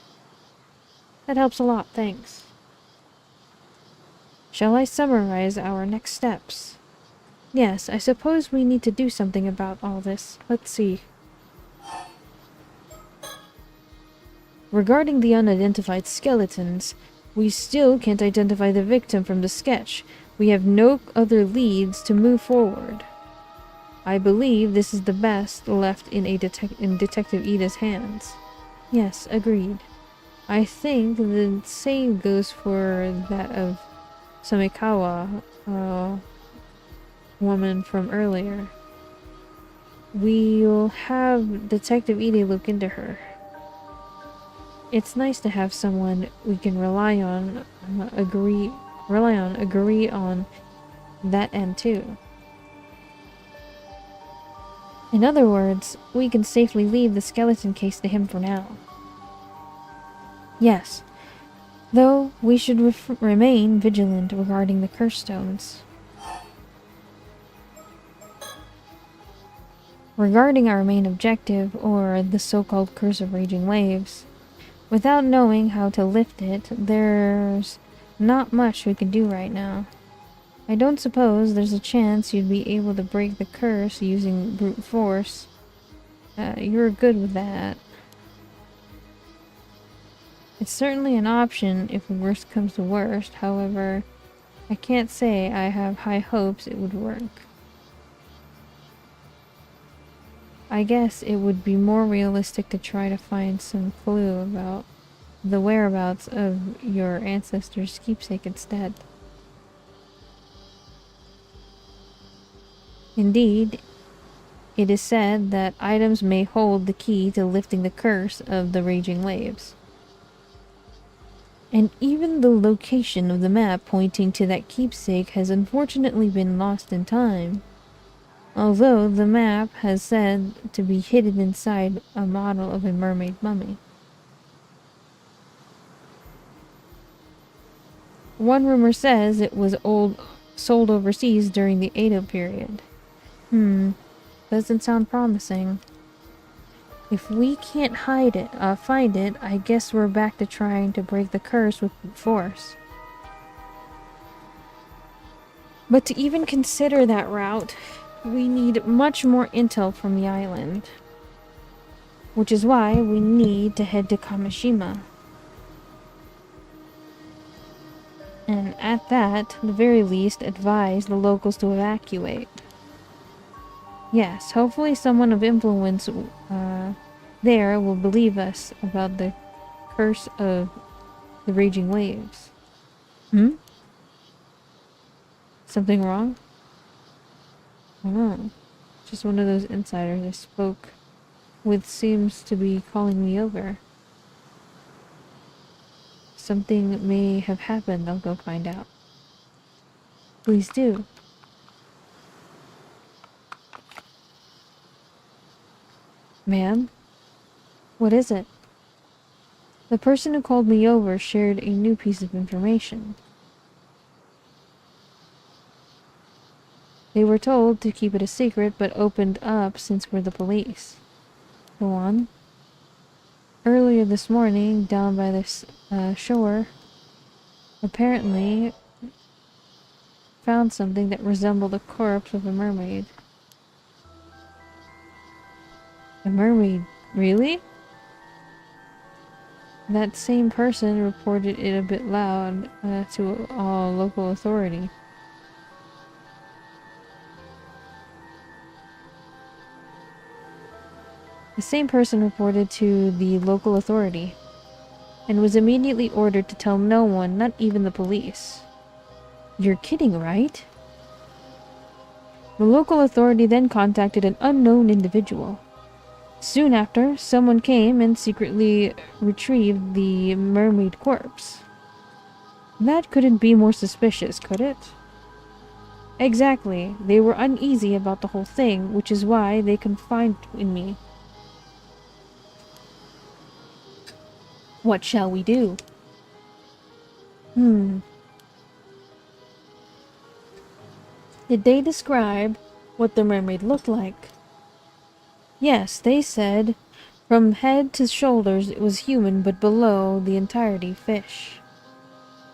That helps a lot, thanks. Shall I summarize our next steps? Yes, I suppose we need to do something about all this. Let's see. Regarding the unidentified skeletons, we still can't identify the victim from the sketch. We have no other leads to move forward. I believe this is the best left in Detective Ida's hands. Yes, agreed. I think the same goes for that of Samikawa, woman from earlier. We'll have Detective Ida look into her. It's nice to have someone we can rely on agree on that end too. In other words, we can safely leave the skeleton case to him for now. Yes, though we should remain vigilant regarding the curse stones. Regarding our main objective, or the so-called Curse of Raging Waves, without knowing how to lift it, there's not much we can do right now. I don't suppose there's a chance you'd be able to break the curse using brute force. You're good with that. It's certainly an option if worst comes to worst, however, I can't say I have high hopes it would work. I guess it would be more realistic to try to find some clue about the whereabouts of your ancestors' keepsake instead. Indeed, it is said that items may hold the key to lifting the curse of the raging waves. And even the location of the map pointing to that keepsake has unfortunately been lost in time. Although the map has said to be hidden inside a model of a mermaid mummy. One rumor says it was sold overseas during the Edo period. Doesn't sound promising. If we can't find it, I guess we're back to trying to break the curse with force. But to even consider that route, we need much more intel from the island. Which is why we need to head to Kamishima. And at that, the very least, advise the locals to evacuate. Yes, hopefully someone of influence there will believe us about the curse of the raging waves. Something wrong? I don't know. Just one of those insiders I spoke with seems to be calling me over. Something may have happened. I'll go find out. Please do. Ma'am? What is it? The person who called me over shared a new piece of information. They were told to keep it a secret, but opened up since we're the police. Go on. Earlier this morning, down by the shore, apparently found something that resembled the corpse of a mermaid. A mermaid? Really? That same person reported it a bit loud to all local authority. The same person reported to the local authority and was immediately ordered to tell no one, not even the police. You're kidding, right? The local authority then contacted an unknown individual. Soon after, someone came and secretly retrieved the mermaid corpse. That couldn't be more suspicious, could it? Exactly. They were uneasy about the whole thing, which is why they confided in me. What shall we do? Did they describe what the mermaid looked like? Yes, they said From head to shoulders it was human, but below the entirety fish.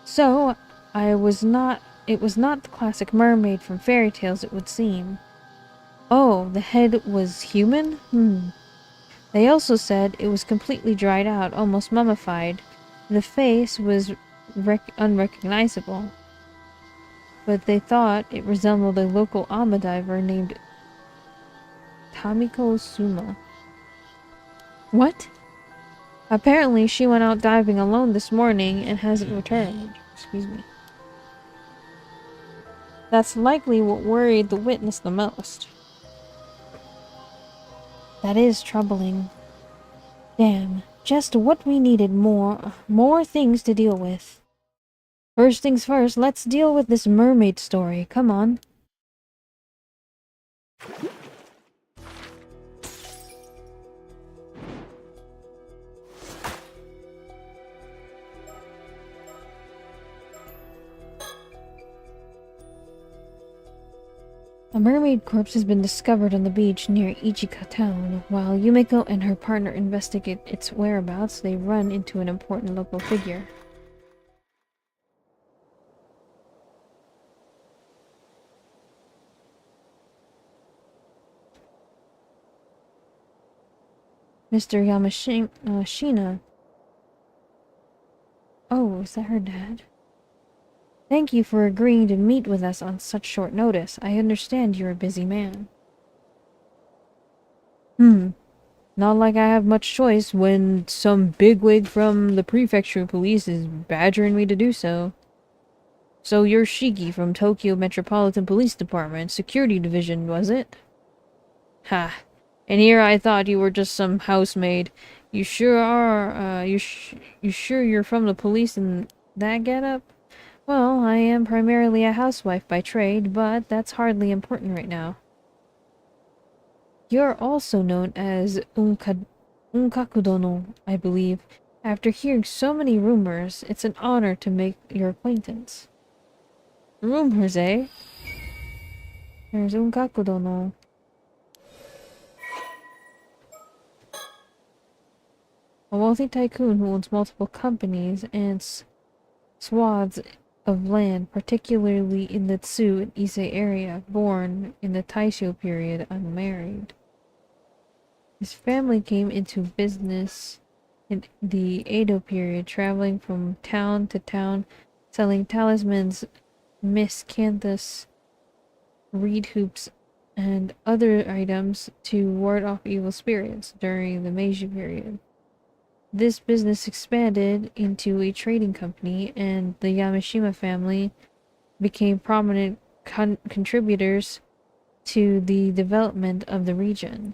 So, it was not the classic mermaid from fairy tales, it would seem. Oh, the head was human? They also said it was completely dried out, almost mummified. The face was unrecognizable, but they thought it resembled a local ama diver named Tamiko Suma. What? Apparently she went out diving alone this morning and hasn't returned. Excuse me. That's likely what worried the witness the most. That is troubling. Damn, just what we needed, more things to deal with. First things first, let's deal with this mermaid story. Come on. A mermaid corpse has been discovered on the beach near Ichika town. While Yumiko and her partner investigate its whereabouts, they run into an important local figure. Mr. Yamashina. Oh, is that her dad? Thank you for agreeing to meet with us on such short notice. I understand you're a busy man. Not like I have much choice when some bigwig from the prefecture police is badgering me to do so. So you're Shiki from Tokyo Metropolitan Police Department, Security Division, was it? Ha. And here I thought you were just some housemaid. You sure are, you sure you're from the police in that getup? Well, I am primarily a housewife by trade, but that's hardly important right now. You're also known as Unkakudono, I believe. After hearing so many rumors, it's an honor to make your acquaintance. Rumors, eh? There's Unkakudono. A wealthy tycoon who owns multiple companies and swaths of land, particularly in the Tsu and Ise area, born in the Taisho period, unmarried. His family came into business in the Edo period, traveling from town to town, selling talismans, miscanthus, reed hoops, and other items to ward off evil spirits during the Meiji period. This business expanded into a trading company, and the Yamashima family became prominent contributors to the development of the region.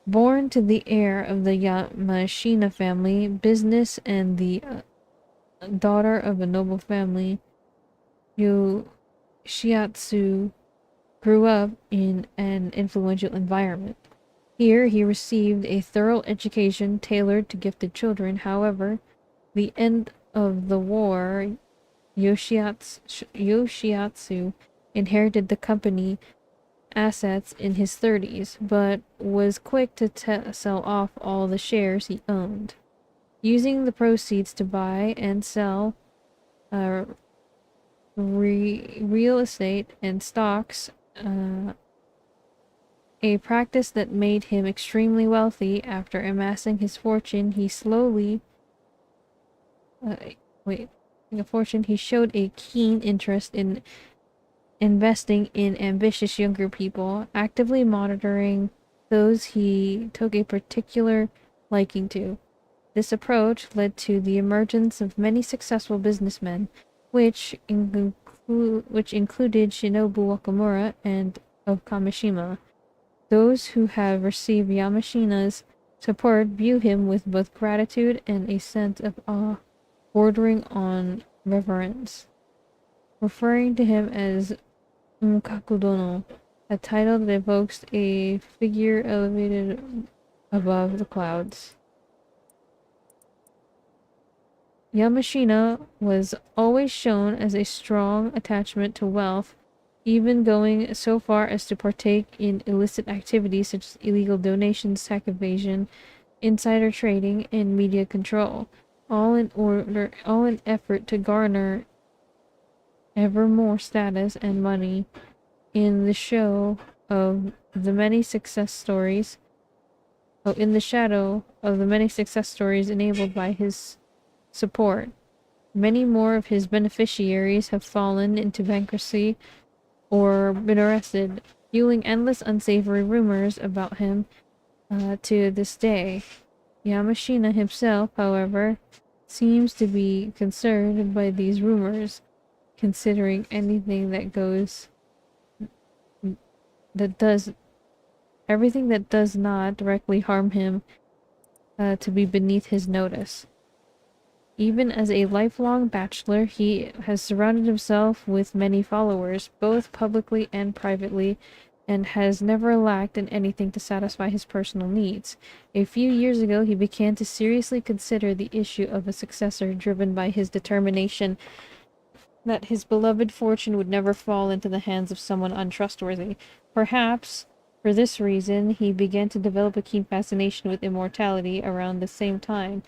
Born to the heir of the Yamashina family business and the daughter of a noble family, Yoshiatsu grew up in an influential environment. Here he received a thorough education tailored to gifted children. However, the end of the war, Yoshiatsu inherited the company assets in his 30s, but was quick to sell off all the shares he owned, using the proceeds to buy and sell real estate and stocks, a practice that made him extremely wealthy. After amassing his fortune, he slowly he showed a keen interest in investing in ambitious younger people, actively monitoring those he took a particular liking to. This approach led to the emergence of many successful businessmen, which included Shinobu Wakamura and of Kamishima. Those who have received Yamashina's support view him with both gratitude and a sense of awe, bordering on reverence, referring to him as Kakudono, a title that evokes a figure elevated above the clouds. Yamashina was always shown as a strong attachment to wealth, even going so far as to partake in illicit activities such as illegal donations, tax evasion, insider trading, and media control, all in effort to garner ever more status and money in the show of the many success stories. Oh, in the shadow of the many success stories enabled by his support. Many more of his beneficiaries have fallen into bankruptcy or been arrested, fueling endless unsavory rumors about him to this day. Yamashina himself, however, seems to be concerned by these rumors, considering anything that goes that does everything that does not directly harm him to be beneath his notice. Even as a lifelong bachelor, he has surrounded himself with many followers, both publicly and privately, and has never lacked in anything to satisfy his personal needs. A few years ago, he began to seriously consider the issue of a successor, driven by his determination that his beloved fortune would never fall into the hands of someone untrustworthy. Perhaps for this reason, he began to develop a keen fascination with immortality around the same time,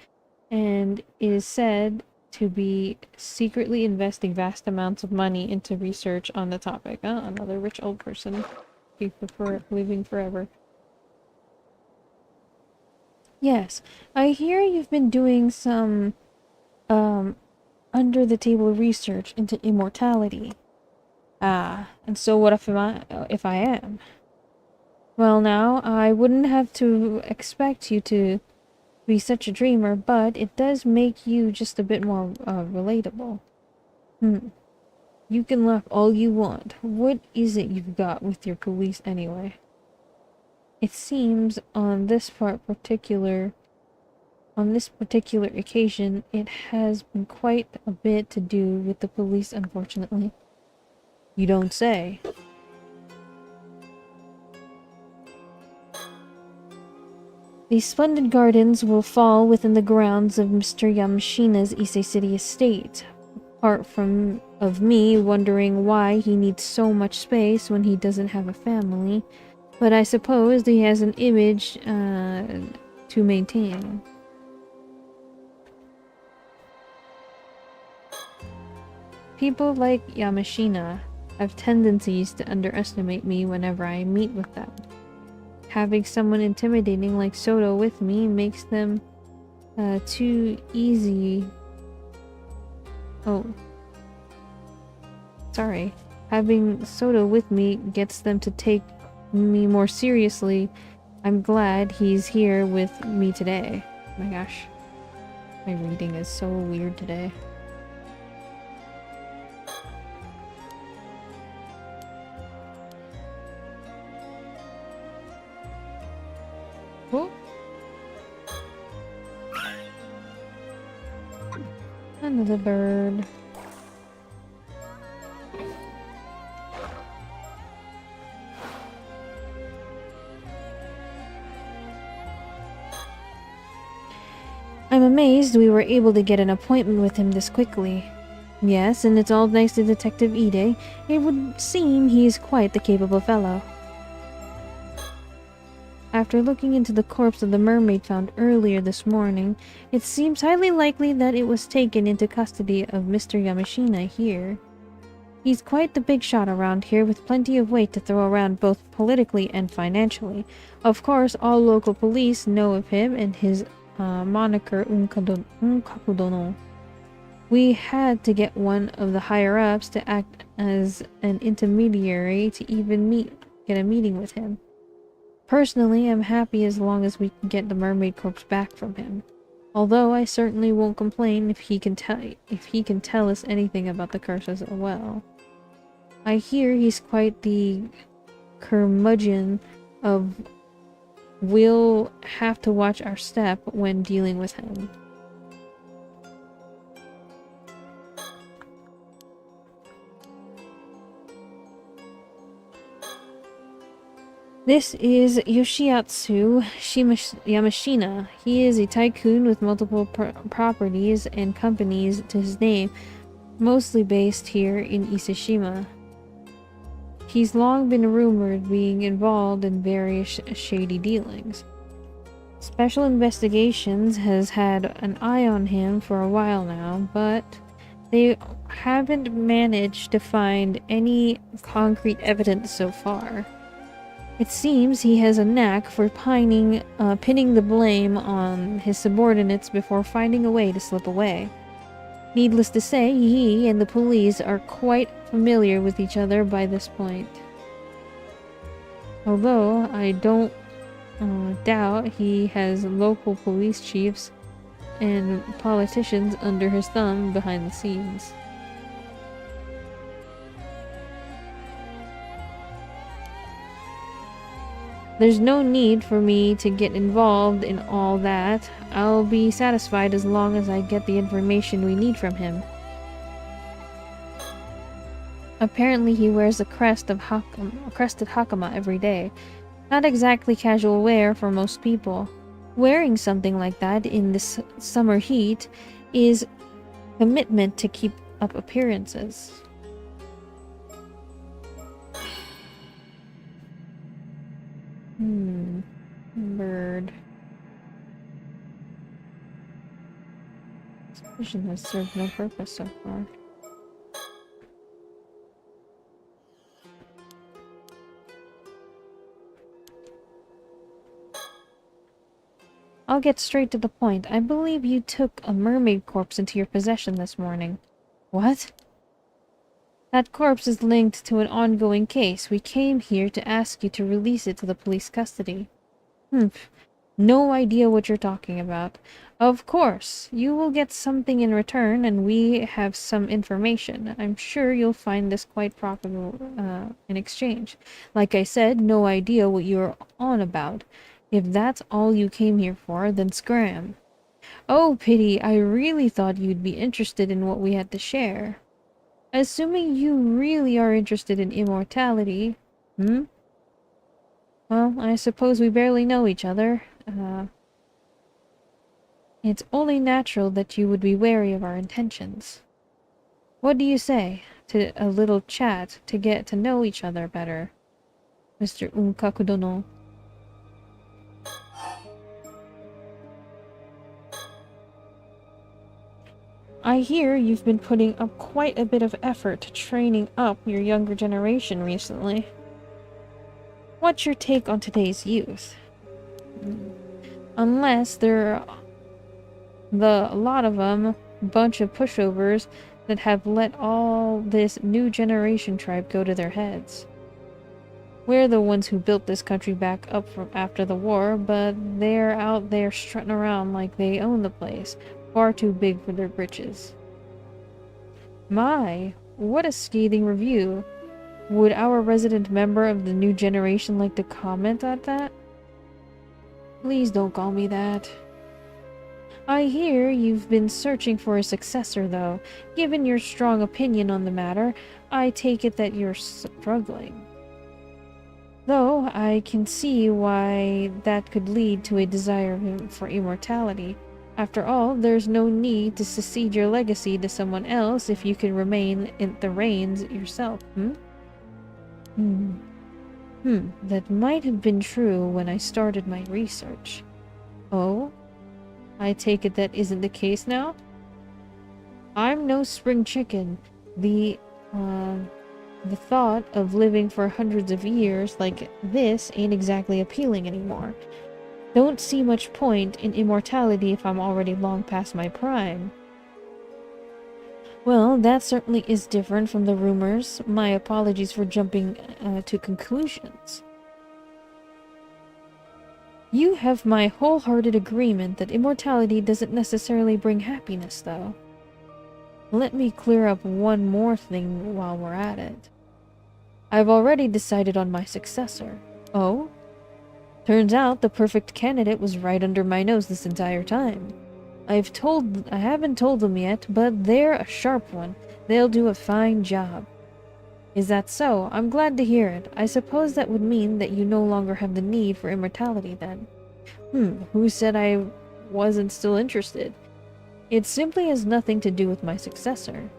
and is said to be secretly investing vast amounts of money into research on the topic. Another rich old person for living forever. Yes, I hear you've been doing some under the table research into immortality. And so what if I am? Well, now, I wouldn't have to expect you to be such a dreamer, but it does make you just a bit more relatable. You can laugh all you want. What is it you've got with your police anyway? It seems on this particular occasion, it has been quite a bit to do with the police, unfortunately. You don't say. These splendid gardens will fall within the grounds of Mr. Yamashina's Ise City estate. Apart from of me wondering why he needs so much space when he doesn't have a family, but I suppose he has an image to maintain. People like Yamashina have tendencies to underestimate me whenever I meet with them. Having someone intimidating like Soto with me makes them too easy. Oh. Sorry. Having Soto with me gets them to take me more seriously. I'm glad he's here with me today. Oh my gosh. My reading is so weird today. Oh. Another bird. I'm amazed we were able to get an appointment with him this quickly. Yes, and it's all thanks to Detective Ide. It would seem he's quite the capable fellow. After looking into the corpse of the mermaid found earlier this morning, it seems highly likely that it was taken into custody of Mr. Yamashina here. He's quite the big shot around here, with plenty of weight to throw around both politically and financially. Of course, all local police know of him and his moniker Unkakudono. We had to get one of the higher-ups to act as an intermediary to even get a meeting with him. Personally, I'm happy as long as we can get the mermaid corpse back from him. Although I certainly won't complain if he can tell us anything about the curses as well. I hear he's quite the curmudgeon of. We'll have to watch our step when dealing with him. This is Yoshiatsu Yamashina. He is a tycoon with multiple properties and companies to his name, mostly based here in Iseshima. He's long been rumored being involved in various shady dealings. Special Investigations has had an eye on him for a while now, but they haven't managed to find any concrete evidence so far. It seems he has a knack for pinning the blame on his subordinates before finding a way to slip away. Needless to say, he and the police are quite familiar with each other by this point. Although I don't doubt he has local police chiefs and politicians under his thumb behind the scenes. There's no need for me to get involved in all that. I'll be satisfied as long as I get the information we need from him. Apparently he wears a crested hakama every day. Not exactly casual wear for most people. Wearing something like that in this summer heat is commitment to keep up appearances. Bird. This mission has served no purpose so far. I'll get straight to the point. I believe you took a mermaid corpse into your possession this morning. What? That corpse is linked to an ongoing case. We came here to ask you to release it to the police custody. No idea what you're talking about. Of course, you will get something in return, and we have some information. I'm sure you'll find this quite profitable in exchange. Like I said, no idea what you're on about. If that's all you came here for, then scram. Oh, pity, I really thought you'd be interested in what we had to share. Assuming you really are interested in immortality, Well, I suppose we barely know each other. It's only natural that you would be wary of our intentions. What do you say to a little chat to get to know each other better, Mr. Unkakudono? I hear you've been putting up quite a bit of effort to training up your younger generation recently. What's your take on today's youth? Unless they're a lot of them, bunch of pushovers that have let all this new generation tribe go to their heads. We're the ones who built this country back up from after the war, but they're out there strutting around like they own the place, far too big for their britches. My, what a scathing review. Would our resident member of the new generation like to comment on that? Please don't call me that. I hear you've been searching for a successor, though. Given your strong opinion on the matter, I take it that you're struggling. Though I can see why that could lead to a desire for immortality. After all, there's no need to succeed your legacy to someone else if you can remain in the reins yourself, That might have been true when I started my research. Oh? I take it that isn't the case now? I'm no spring chicken. The thought of living for hundreds of years like this ain't exactly appealing anymore. Don't see much point in immortality if I'm already long past my prime. Well, that certainly is different from the rumors. My apologies for jumping to conclusions. You have my wholehearted agreement that immortality doesn't necessarily bring happiness, though. Let me clear up one more thing while we're at it. I've already decided on my successor. Oh? Turns out the perfect candidate was right under my nose this entire time. I haven't told them yet, but they're a sharp one. They'll do a fine job. Is that so? I'm glad to hear it. I suppose that would mean that you no longer have the need for immortality then. Who said I wasn't still interested? It simply has nothing to do with my successor.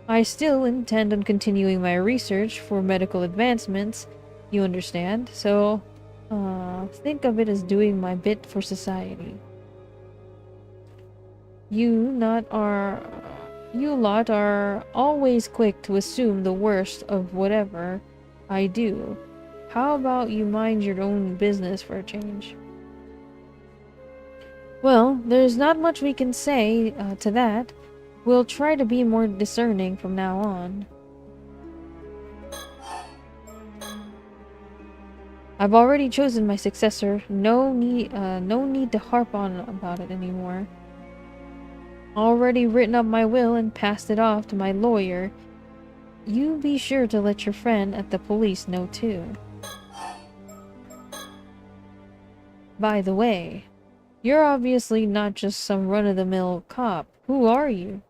I still intend on continuing my research for medical advancements, you understand, so Think of it as doing my bit for society. You lot are always quick to assume the worst of whatever I do. How about you mind your own business for a change? Well, there's not much we can say to that. We'll try to be more discerning from now on. I've already chosen my successor. No need to harp on about it anymore. Already written up my will and passed it off to my lawyer. You be sure to let your friend at the police know too. By the way, you're obviously not just some run-of-the-mill cop. Who are you?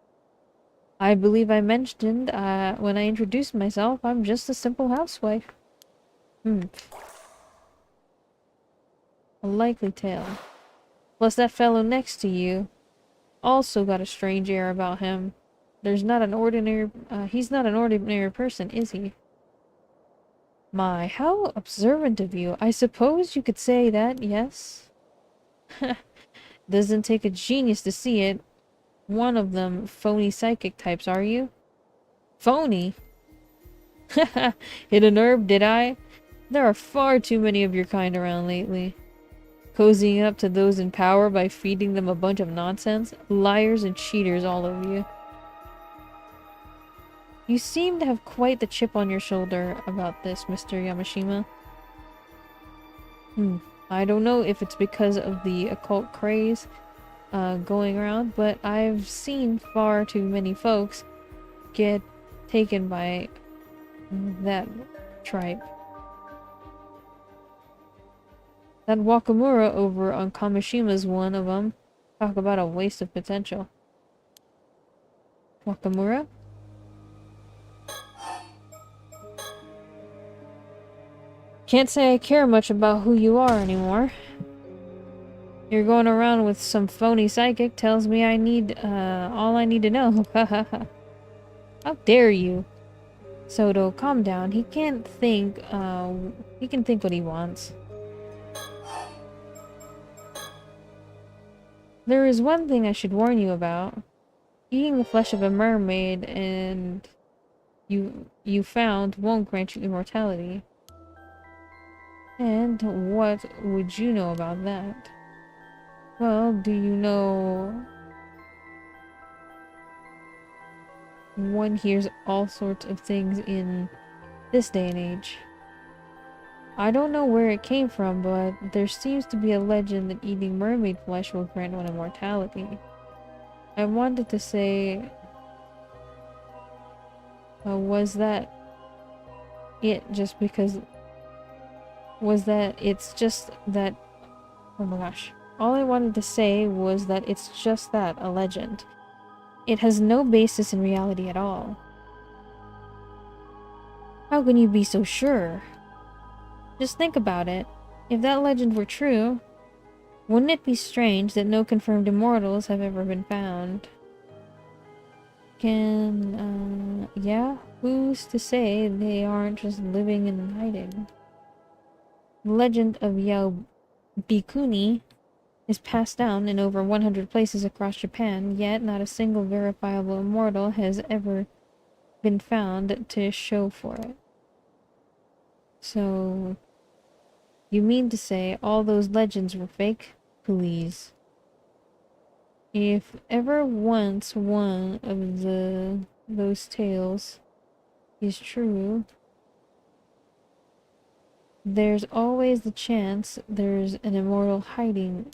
I believe I mentioned when I introduced myself, I'm just a simple housewife. A likely tale. Plus that fellow next to you also got a strange air about him. He's not an ordinary person, is he? My, how observant of you. I suppose you could say that, yes? Doesn't take a genius to see it. One of them phony psychic types, are you? Phony? Hit a nerve, did I? There are far too many of your kind around lately. Cozying up to those in power by feeding them a bunch of nonsense. Liars and cheaters, all of you. You seem to have quite the chip on your shoulder about this, Mr. Yamashima. I don't know if it's because of the occult craze going around, but I've seen far too many folks get taken by that tripe. That Wakamura over on Kamashima's one of them. Talk about a waste of potential. Wakamura? Can't say I care much about who you are anymore. You're going around with some phony psychic tells me I need, all I need to know. How dare you? Soto, calm down. He can think what he wants. There is one thing I should warn you about. Eating the flesh of a mermaid and you found won't grant you immortality. And what would you know about that? Well, do you know... One hears all sorts of things in this day and age. I don't know where it came from, but there seems to be a legend that eating mermaid flesh will grant one immortality. I wanted to say... was that it just because... Was that it's just that... Oh my gosh. All I wanted to say was that it's just that, a legend. It has no basis in reality at all. How can you be so sure? Just think about it. If that legend were true, wouldn't it be strange that no confirmed immortals have ever been found? Yeah? Who's to say they aren't just living and hiding? The legend of Yao Bikuni is passed down in over 100 places across Japan, yet not a single verifiable immortal has ever been found to show for it. So, you mean to say all those legends were fake? Please. If ever once one of those tales is true, there's always the chance there's an immortal hiding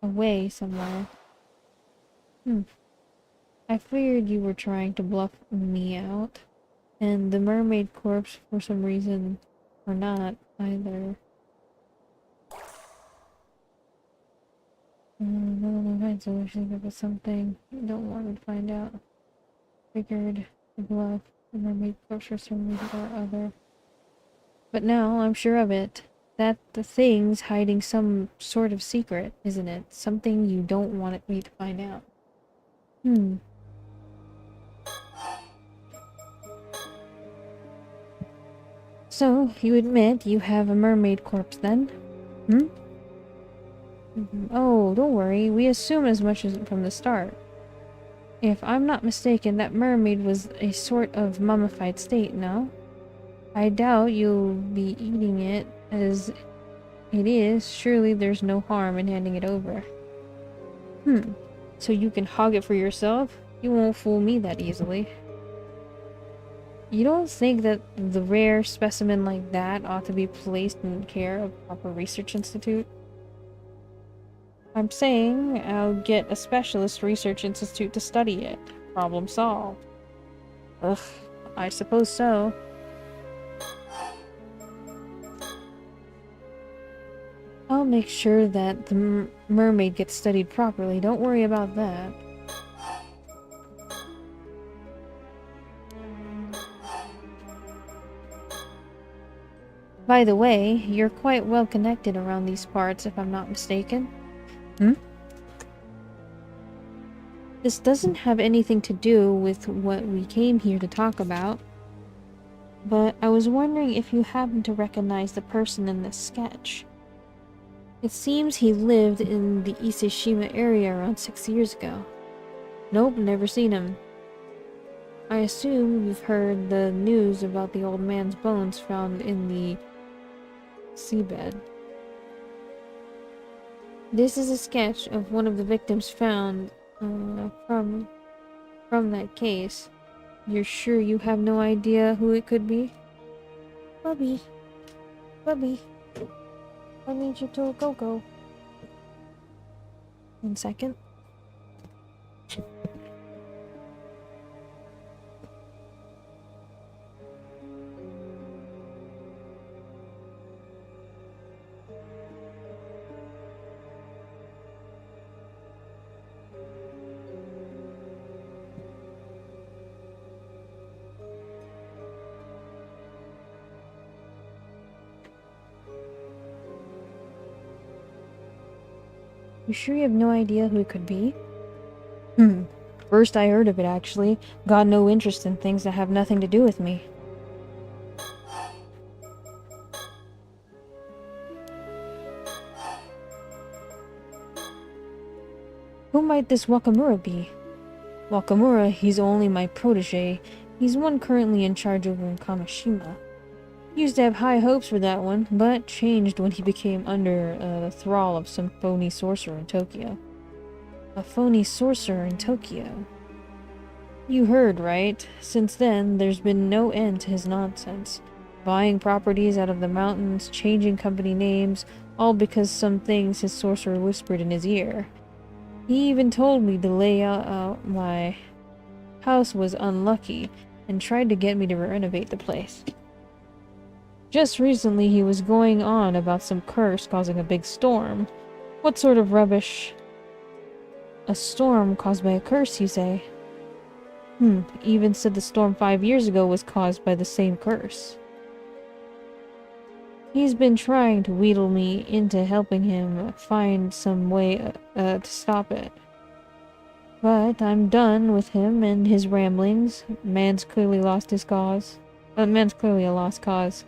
away somewhere. I figured you were trying to bluff me out. And the mermaid corpse, for some reason, or not, either. So I should give us something you don't want me to find out. Figured the bluff, the mermaid corpse for some reason or other. But now I'm sure of it. That the thing's hiding some sort of secret, isn't it? Something you don't want me to find out. So, you admit you have a mermaid corpse then? Hmm? Oh, don't worry. We assume as much as from the start. If I'm not mistaken, that mermaid was a sort of mummified state, no? I doubt you'll be eating it as it is. Surely there's no harm in handing it over. So you can hog it for yourself? You won't fool me that easily. You don't think that the rare specimen like that ought to be placed in care of a proper research institute? I'm saying I'll get a specialist research institute to study it. Problem solved. Ugh, I suppose so. I'll make sure that the mermaid gets studied properly. Don't worry about that. By the way, you're quite well connected around these parts, if I'm not mistaken. This doesn't have anything to do with what we came here to talk about, but I was wondering if you happen to recognize the person in this sketch. It seems he lived in the Iseshima area around 6 years ago. Nope, never seen him. I assume you've heard the news about the old man's bones found in the seabed. This is a sketch of one of the victims found from that case. You're sure you have no idea who it could be? Bubby. Bubby. I need you to go. 1 second. You sure you have no idea who it could be? First I heard of it, actually. Got no interest in things that have nothing to do with me. Who might this Wakamura be? Wakamura, he's only my protege. He's one currently in charge over in Kamishima. Used to have high hopes for that one, but changed when he became under the thrall of some phony sorcerer in Tokyo. A phony sorcerer in Tokyo. You heard, right? Since then, there's been no end to his nonsense. Buying properties out of the mountains, changing company names, all because some things his sorcerer whispered in his ear. He even told me the layout of my house was unlucky, and tried to get me to renovate the place. Just recently he was going on about some curse causing a big storm. What sort of rubbish? A storm caused by a curse, you say? Even said the storm 5 years ago was caused by the same curse. He's been trying to wheedle me into helping him find some way to stop it. But I'm done with him and his ramblings. Man's clearly lost his cause. Man's clearly a lost cause.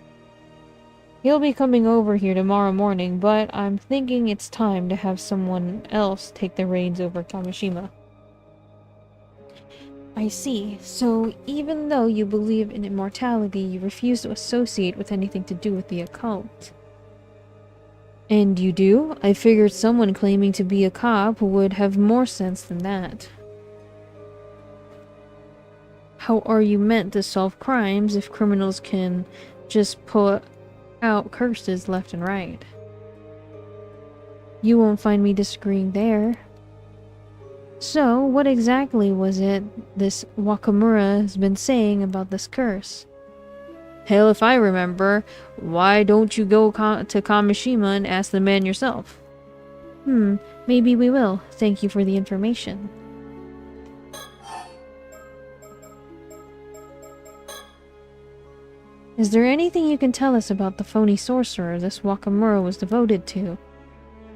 He'll be coming over here tomorrow morning, but I'm thinking it's time to have someone else take the reins over Kamishima. I see. So even though you believe in immortality, you refuse to associate with anything to do with the occult. And you do? I figured someone claiming to be a cop would have more sense than that. How are you meant to solve crimes if criminals can just put out curses left and right? You won't find me disagreeing there. So, what exactly was it this Wakamura has been saying about this curse? Hell if I remember. Why don't you go to Kamishima and ask the man yourself? Maybe we will. Thank you for the information. Is there anything you can tell us about the phony sorcerer this Wakamura was devoted to?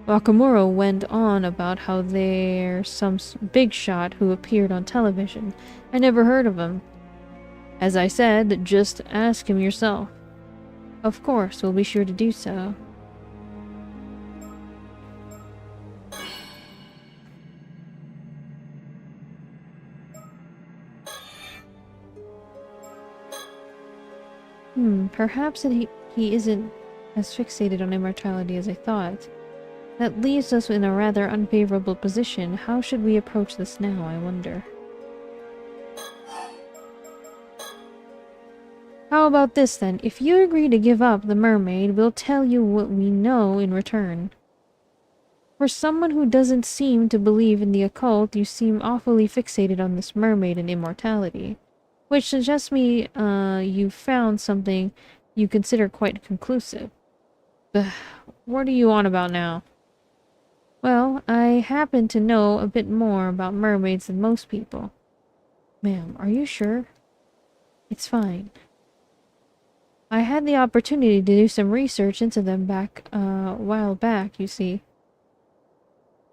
Wakamura went on about how there's some big shot who appeared on television. I never heard of him. As I said, just ask him yourself. Of course, we'll be sure to do so. Perhaps he isn't as fixated on immortality as I thought. That leaves us in a rather unfavorable position. How should we approach this now, I wonder? How about this then? If you agree to give up the mermaid, we'll tell you what we know in return. For someone who doesn't seem to believe in the occult, you seem awfully fixated on this mermaid and immortality. Which suggests me, you found something you consider quite conclusive. What are you on about now? Well, I happen to know a bit more about mermaids than most people. Ma'am, are you sure? It's fine. I had the opportunity to do some research into them a while back, you see.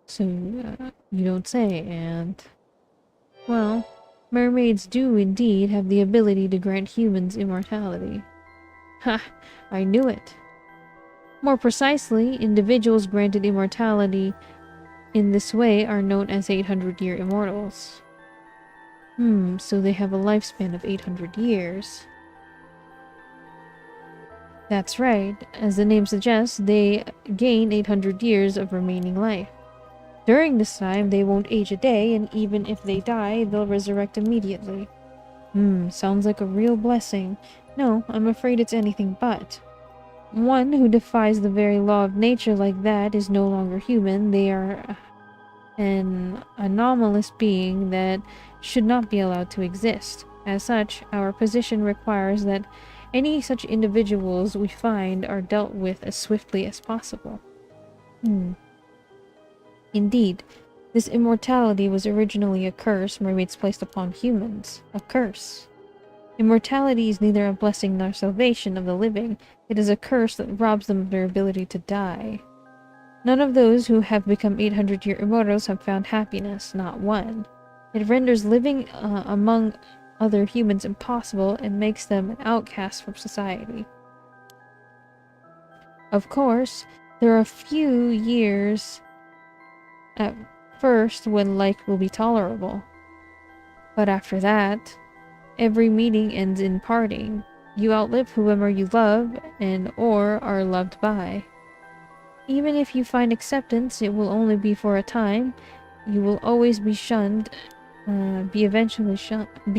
So, you don't say, and... Well, mermaids do indeed have the ability to grant humans immortality. Ha! I knew it. More precisely, individuals granted immortality in this way are known as 800-year immortals. So they have a lifespan of 800 years. That's right. As the name suggests, they gain 800 years of remaining life. During this time, they won't age a day, and even if they die, they'll resurrect immediately. Sounds like a real blessing. No, I'm afraid it's anything but. One who defies the very law of nature like that is no longer human. They are an anomalous being that should not be allowed to exist. As such, our position requires that any such individuals we find are dealt with as swiftly as possible. Indeed, this immortality was originally a curse mermaids placed upon humans. A curse. Immortality is neither a blessing nor salvation of the living. It is a curse that robs them of their ability to die. None of those who have become 800-year immortals have found happiness, not one. It renders living among other humans impossible and makes them an outcast from society. Of course, there are a few years at first when life will be tolerable. But after that, every meeting ends in parting. You outlive whoever you love and or are loved by. Even if you find acceptance, it will only be for a time. You will always be shunned, be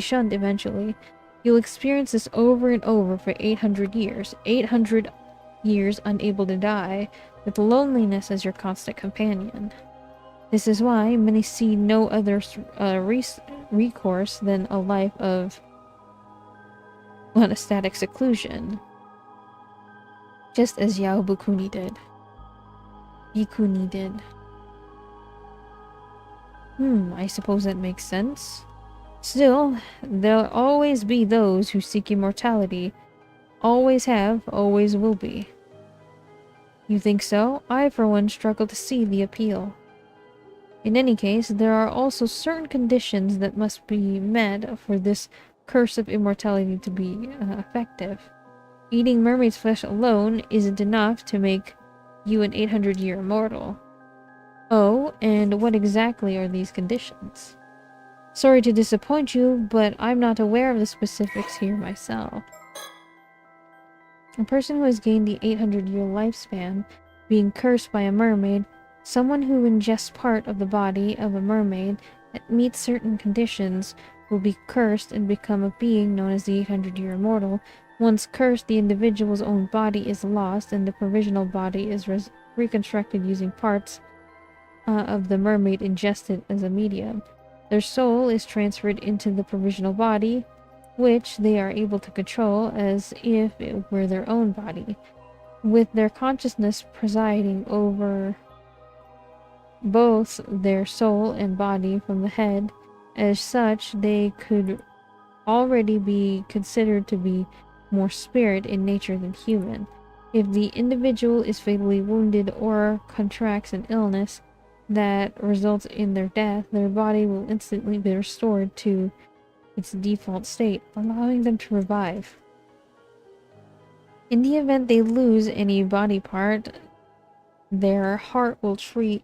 shunned eventually. You'll experience this over and over for 800 years. 800 years unable to die, with loneliness as your constant companion. This is why many see no other recourse than a life of ecstatic seclusion. Just as Yao Bikuni did. I suppose that makes sense. Still, there'll always be those who seek immortality. Always have, always will be. You think so? I, for one, struggle to see the appeal. In any case, there are also certain conditions that must be met for this curse of immortality to be effective. Eating mermaid's flesh alone isn't enough to make you an 800-year immortal. Oh, and what exactly are these conditions? Sorry to disappoint you, but I'm not aware of the specifics here myself. A person who has gained the 800-year lifespan, being cursed by a mermaid, someone who ingests part of the body of a mermaid that meets certain conditions will be cursed and become a being known as the 800-year immortal. Once cursed, the individual's own body is lost and the provisional body is reconstructed using parts of the mermaid ingested as a medium. Their soul is transferred into the provisional body, which they are able to control as if it were their own body, with their consciousness presiding over both their soul and body from the head. As such, they could already be considered to be more spirit in nature than human. If the individual is fatally wounded or contracts an illness that results in their death, their body will instantly be restored to its default state, allowing them to revive. In the event they lose any body part, their heart will treat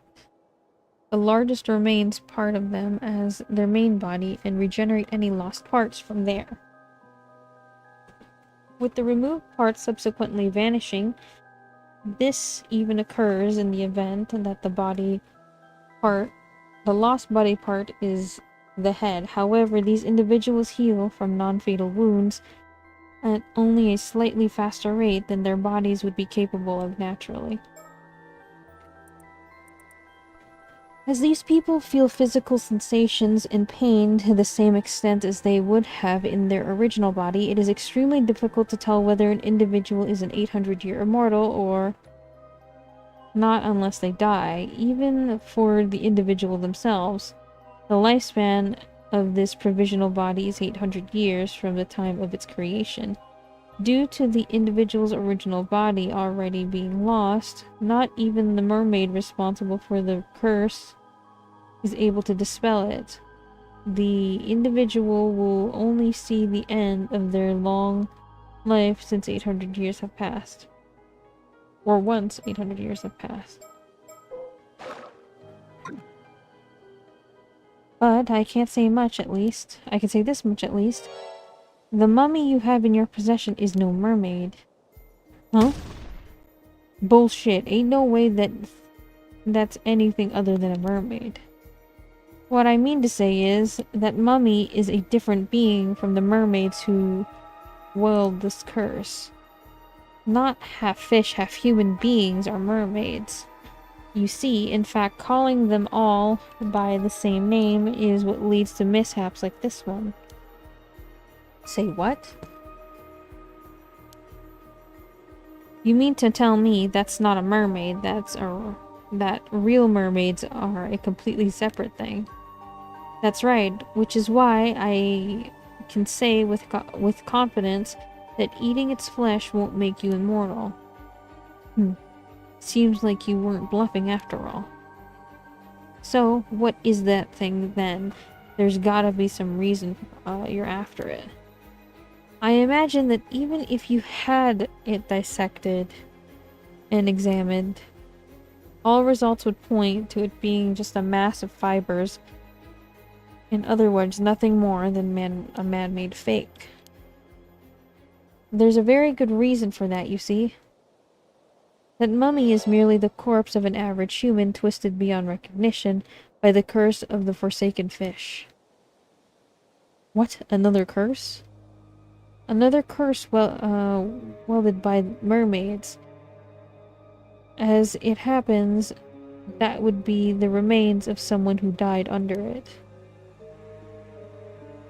the largest remains part of them as their main body and regenerate any lost parts from there. With the removed parts subsequently vanishing, this even occurs in the event that the lost body part is the head. However, these individuals heal from non-fatal wounds at only a slightly faster rate than their bodies would be capable of naturally. As these people feel physical sensations and pain to the same extent as they would have in their original body, it is extremely difficult to tell whether an individual is an 800-year immortal or not unless they die. Even for the individual themselves, the lifespan of this provisional body is 800 years from the time of its creation. Due to the individual's original body already being lost, not even the mermaid responsible for the curse is able to dispel it. The individual will only see the end of their long life since 800 years have passed. Or once 800 years have passed. But I can't say much, at least. I can say this much, at least. The mummy you have in your possession is no mermaid. Huh? Bullshit. Ain't no way that's anything other than a mermaid. What I mean to say is that mummy is a different being from the mermaids who wield this curse. Not half fish, half human beings are mermaids. You see, in fact, calling them all by the same name is what leads to mishaps like this one. Say what? You mean to tell me that's not a mermaid, that real mermaids are a completely separate thing? That's right, which is why I can say with confidence that eating its flesh won't make you immortal. Seems like you weren't bluffing after all. So, what is that thing then? There's gotta be some reason you're after it. I imagine that even if you had it dissected and examined, all results would point to it being just a mass of fibers. In other words, nothing more than a man-made fake. There's a very good reason for that, you see. That mummy is merely the corpse of an average human twisted beyond recognition by the curse of the forsaken fish. What? Another curse? Another curse wielded by mermaids. As it happens, that would be the remains of someone who died under it.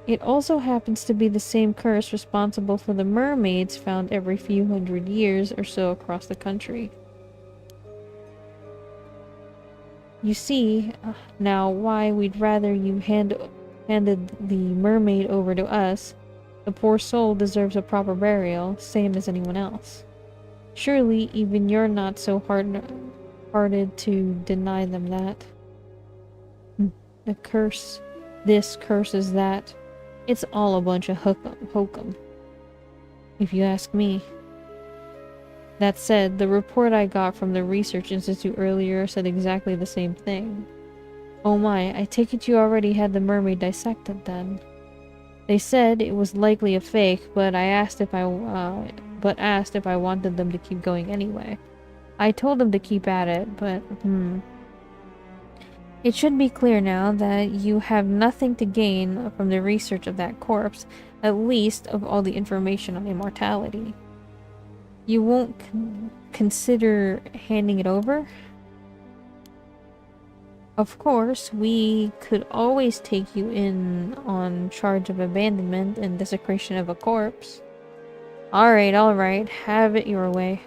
It also happens to be the same curse responsible for the mermaids found every few hundred years or so across the country. You see, now why we'd rather you handed the mermaid over to us. The poor soul deserves a proper burial, same as anyone else. Surely even you're not so hard-hearted to deny them that. The curse this, curses that. It's all a bunch of hokum, if you ask me. That said, the report I got from the Research Institute earlier said exactly the same thing. Oh my, I take it you already had the mermaid dissected then. They said it was likely a fake, but asked if I wanted them to keep going anyway. I told them to keep at it, but It should be clear now that you have nothing to gain from the research of that corpse, at least of all the information on immortality. You won't consider handing it over? Of course, we could always take you in on charge of abandonment and desecration of a corpse. Alright, have it your way.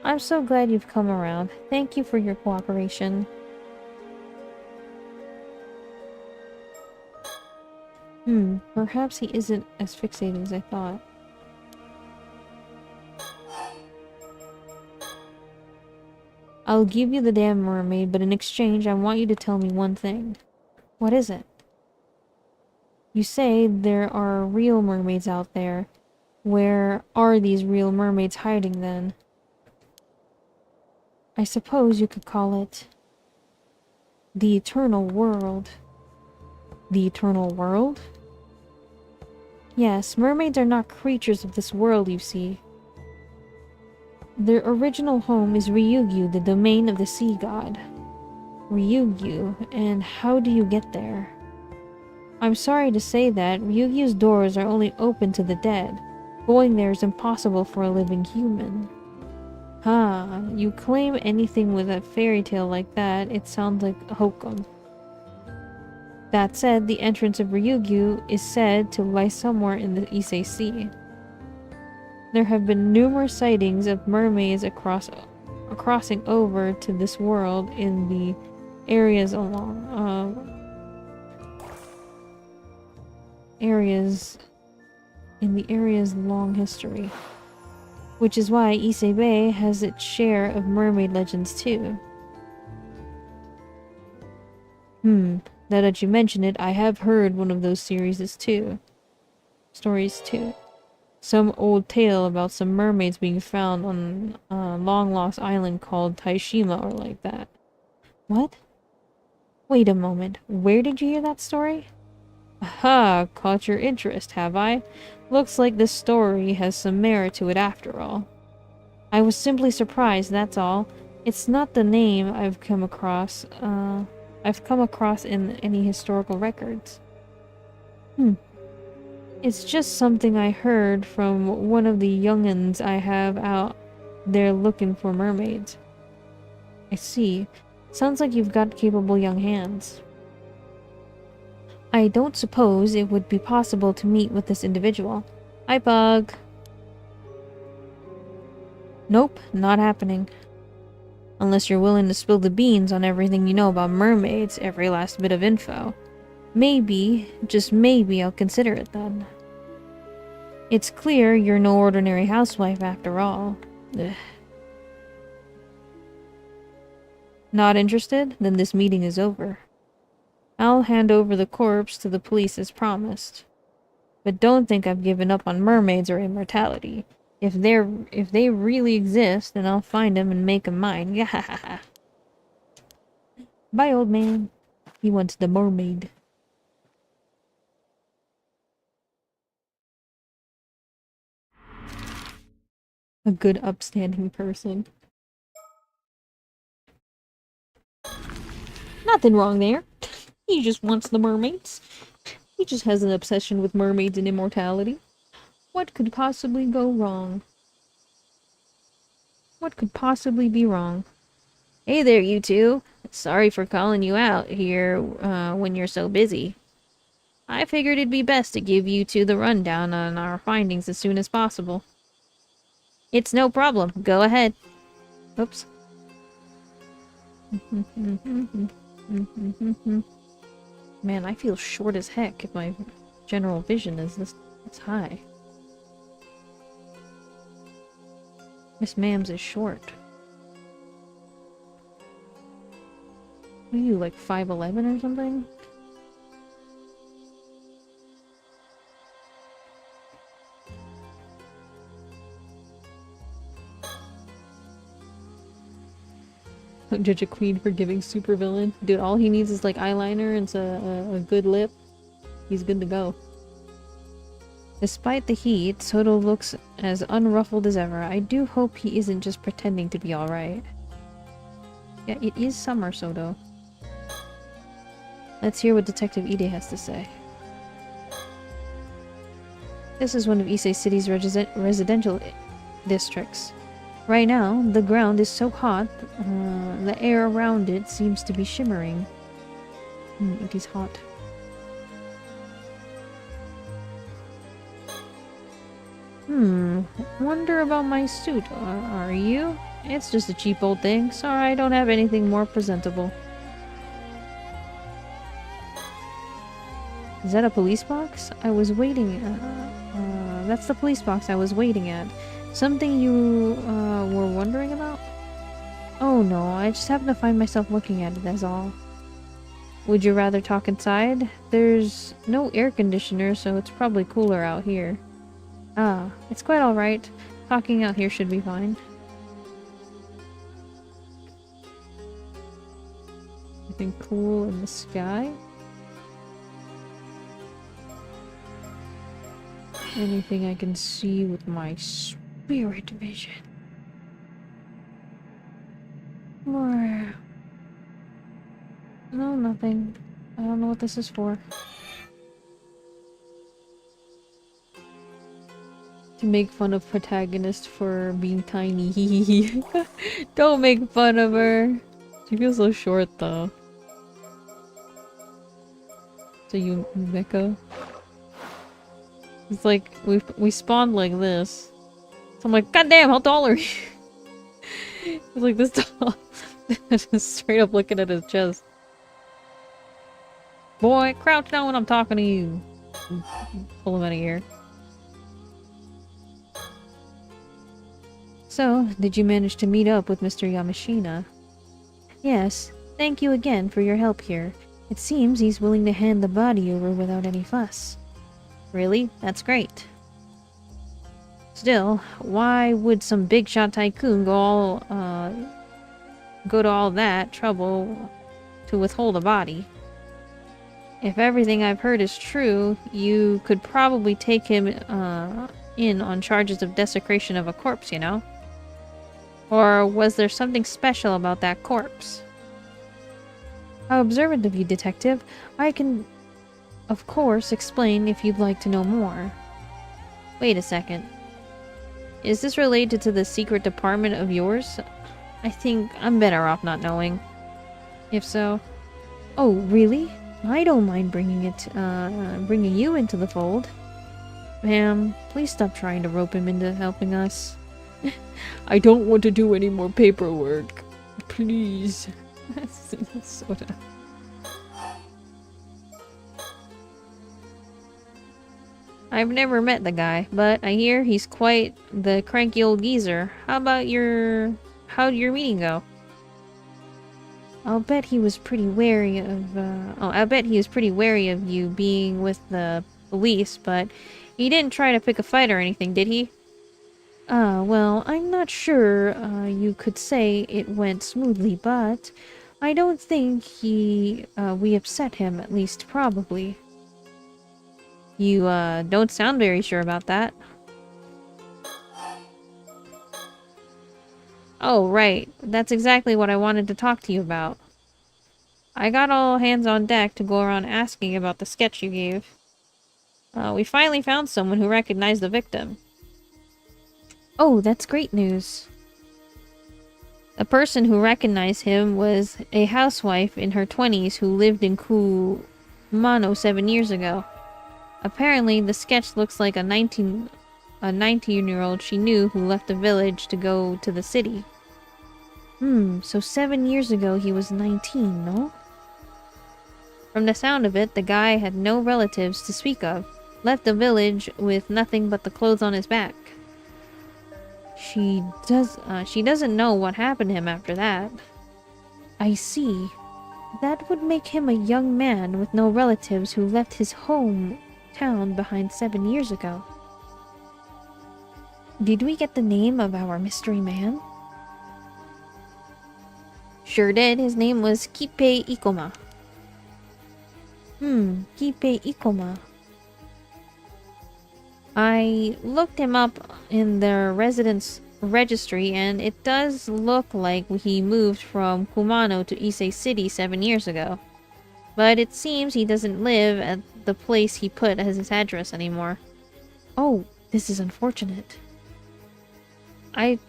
I'm so glad you've come around. Thank you for your cooperation. Perhaps he isn't as fixated as I thought. I'll give you the damn mermaid, but in exchange, I want you to tell me one thing. What is it? You say there are real mermaids out there. Where are these real mermaids hiding then? I suppose you could call it the eternal world. The eternal world? Yes, mermaids are not creatures of this world, you see. Their original home is Ryugyu, the domain of the sea god. Ryugyu, and how do you get there? I'm sorry to say that Ryugyu's doors are only open to the dead. Going there is impossible for a living human. You claim anything with a fairy tale like that, it sounds like a hokum. That said, the entrance of Ryugyu is said to lie somewhere in the Ise Sea. There have been numerous sightings of mermaids crossing over to this world in the areas along in the area's long history, which is why Ise Bay has its share of mermaid legends too. Now that you mention it, I have heard one of those stories too. Some old tale about some mermaids being found on a long-lost island called Taishima or like that. What? Wait a moment. Where did you hear that story? Aha! Caught your interest, have I? Looks like this story has some merit to it after all. I was simply surprised, that's all. It's not the name I've come across in any historical records. It's just something I heard from one of the young'uns I have out there looking for mermaids. I see. Sounds like you've got capable young hands. I don't suppose it would be possible to meet with this individual. Hi, Bug. Nope, not happening. Unless you're willing to spill the beans on everything you know about mermaids, every last bit of info. Maybe, just maybe, I'll consider it then. It's clear you're no ordinary housewife after all. Ugh. Not interested? Then this meeting is over. I'll hand over the corpse to the police as promised. But don't think I've given up on mermaids or immortality. If they really exist, then I'll find them and make them mine. Yahahaha. Bye, old man. He wants the mermaid. A good, upstanding person. Nothing wrong there. He just wants the mermaids. He just has an obsession with mermaids and immortality. What could possibly go wrong? What could possibly be wrong? Hey there, you two. Sorry for calling you out here when you're so busy. I figured it'd be best to give you two the rundown on our findings as soon as possible. It's no problem. Go ahead. Oops. Man, I feel short as heck if my general vision is this high. Miss Mams is short. What are you, like 5'11" or something? Judge a queen for giving supervillain. Dude, all he needs is like eyeliner and a good lip. He's good to go. Despite the heat, Soto looks as unruffled as ever. I do hope he isn't just pretending to be alright. Yeah, it is summer, Soto. Let's hear what Detective Ide has to say. This is one of Ise City's residential districts. Right now, the ground is so hot, the air around it seems to be shimmering. It is hot. Wonder about my suit, are you? It's just a cheap old thing. Sorry, I don't have anything more presentable. Is that a police box? I was waiting, that's the police box I was waiting at. Something you, were wondering about? Oh no, I just happened to find myself looking at it, that's all. Would you rather talk inside? There's no air conditioner, so it's probably cooler out here. Ah, it's quite alright. Talking out here should be fine. Anything cool in the sky? Anything I can see with my spirit vision? More. No, nothing. I don't know what this is for. To make fun of protagonist for being tiny. Don't make fun of her. She feels so short though. So you mecha. It's like we spawned like this. So I'm like, God damn, how tall are you? It's like this tall. Just straight up looking at his chest. Boy, crouch down when I'm talking to you. Pull him out of here. So, did you manage to meet up with Mr. Yamashina? Yes, thank you again for your help here. It seems he's willing to hand the body over without any fuss. Really? That's great. Still, why would some big shot tycoon go to all that trouble to withhold a body? If everything I've heard is true, you could probably take him in on charges of desecration of a corpse, you know? Or was there something special about that corpse? How observant of you, detective. I can, of course, explain if you'd like to know more. Wait a second. Is this related to the secret department of yours? I think I'm better off not knowing. If so... Oh, really? I don't mind bringing you into the fold. Ma'am, please stop trying to rope him into helping us. I don't want to do any more paperwork. Please. Soda. I've never met the guy, but I hear he's quite the cranky old geezer. How'd your meeting go? I'll bet he was pretty wary of, I bet he was pretty wary of you being with the police, but he didn't try to pick a fight or anything, did he? Well, I'm not sure, you could say it went smoothly, but I don't think we upset him, at least probably. You, don't sound very sure about that. Oh, right. That's exactly what I wanted to talk to you about. I got all hands on deck to go around asking about the sketch you gave. We finally found someone who recognized the victim. Oh, that's great news. The person who recognized him was a housewife in her 20s who lived in Kumano 7 years ago. Apparently, the sketch looks like a 19-year-old she knew who left the village to go to the city. So 7 years ago he was 19, no? From the sound of it, the guy had no relatives to speak of, left the village with nothing but the clothes on his back. She doesn't know what happened to him after that. I see. That would make him a young man with no relatives who left his hometown behind 7 years ago. Did we get the name of our mystery man? Sure did. His name was Kippei Ikoma. Kippei Ikoma. I looked him up in their residence registry, and it does look like he moved from Kumano to Ise City 7 years ago. But it seems he doesn't live at the place he put as his address anymore. Oh, this is unfortunate. I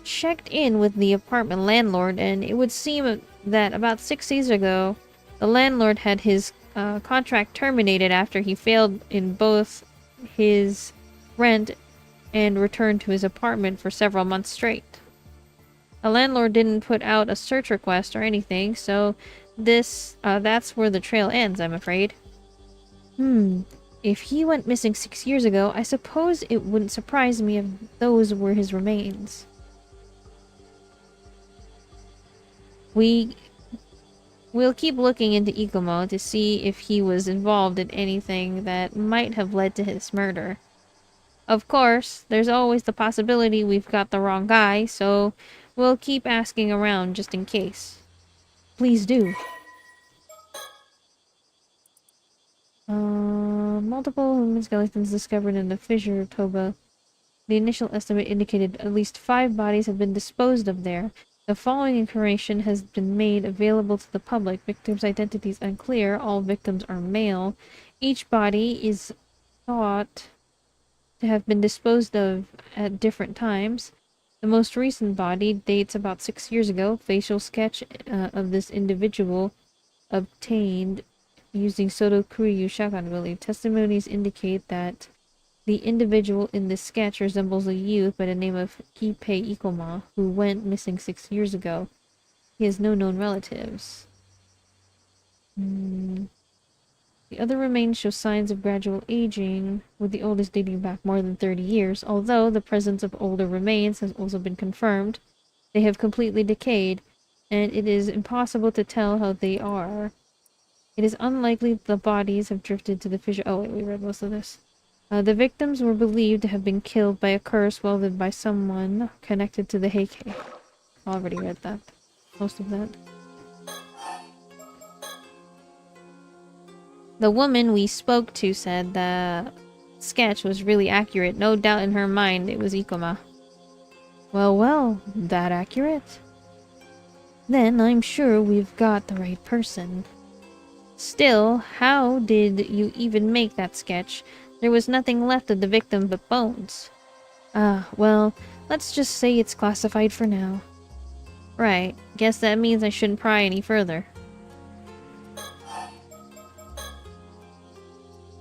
checked in with the apartment landlord, and it would seem that about 6 days ago, the landlord had his contract terminated after he failed in both his rent and returned to his apartment for several months straight. The landlord didn't put out a search request or anything, so that's where the trail ends, I'm afraid. If he went missing 6 years ago, I suppose it wouldn't surprise me if those were his remains. We'll keep looking into Ikomo to see if he was involved in anything that might have led to his murder. Of course, there's always the possibility we've got the wrong guy, so we'll keep asking around just in case. Please do. Multiple human skeletons discovered in the fissure of Toba. The initial estimate indicated at least 5 bodies have been disposed of there. The following information has been made available to the public. Victims' identities unclear. All victims are male. Each body is thought to have been disposed of at different times. The most recent body dates about 6 years ago. Facial sketch of this individual obtained using Soto Kuryu Shakan, I believe. Testimonies indicate that the individual in this sketch resembles a youth by the name of Kipei Ikoma, who went missing 6 years ago. He has no known relatives. The other remains show signs of gradual aging, with the oldest dating back more than 30 years. Although the presence of older remains has also been confirmed, they have completely decayed, and it is impossible to tell how they are. It is unlikely that the bodies have drifted to the fissure. Oh wait, we read most of this. The victims were believed to have been killed by a curse welded by someone connected to the Heike. Already read that. Most of that. The woman we spoke to said the sketch was really accurate. No doubt in her mind it was Ikoma. Well, that accurate? Then I'm sure we've got the right person. Still, how did you even make that sketch? There was nothing left of the victim but bones. Well, let's just say it's classified for now. Right. Guess that means I shouldn't pry any further.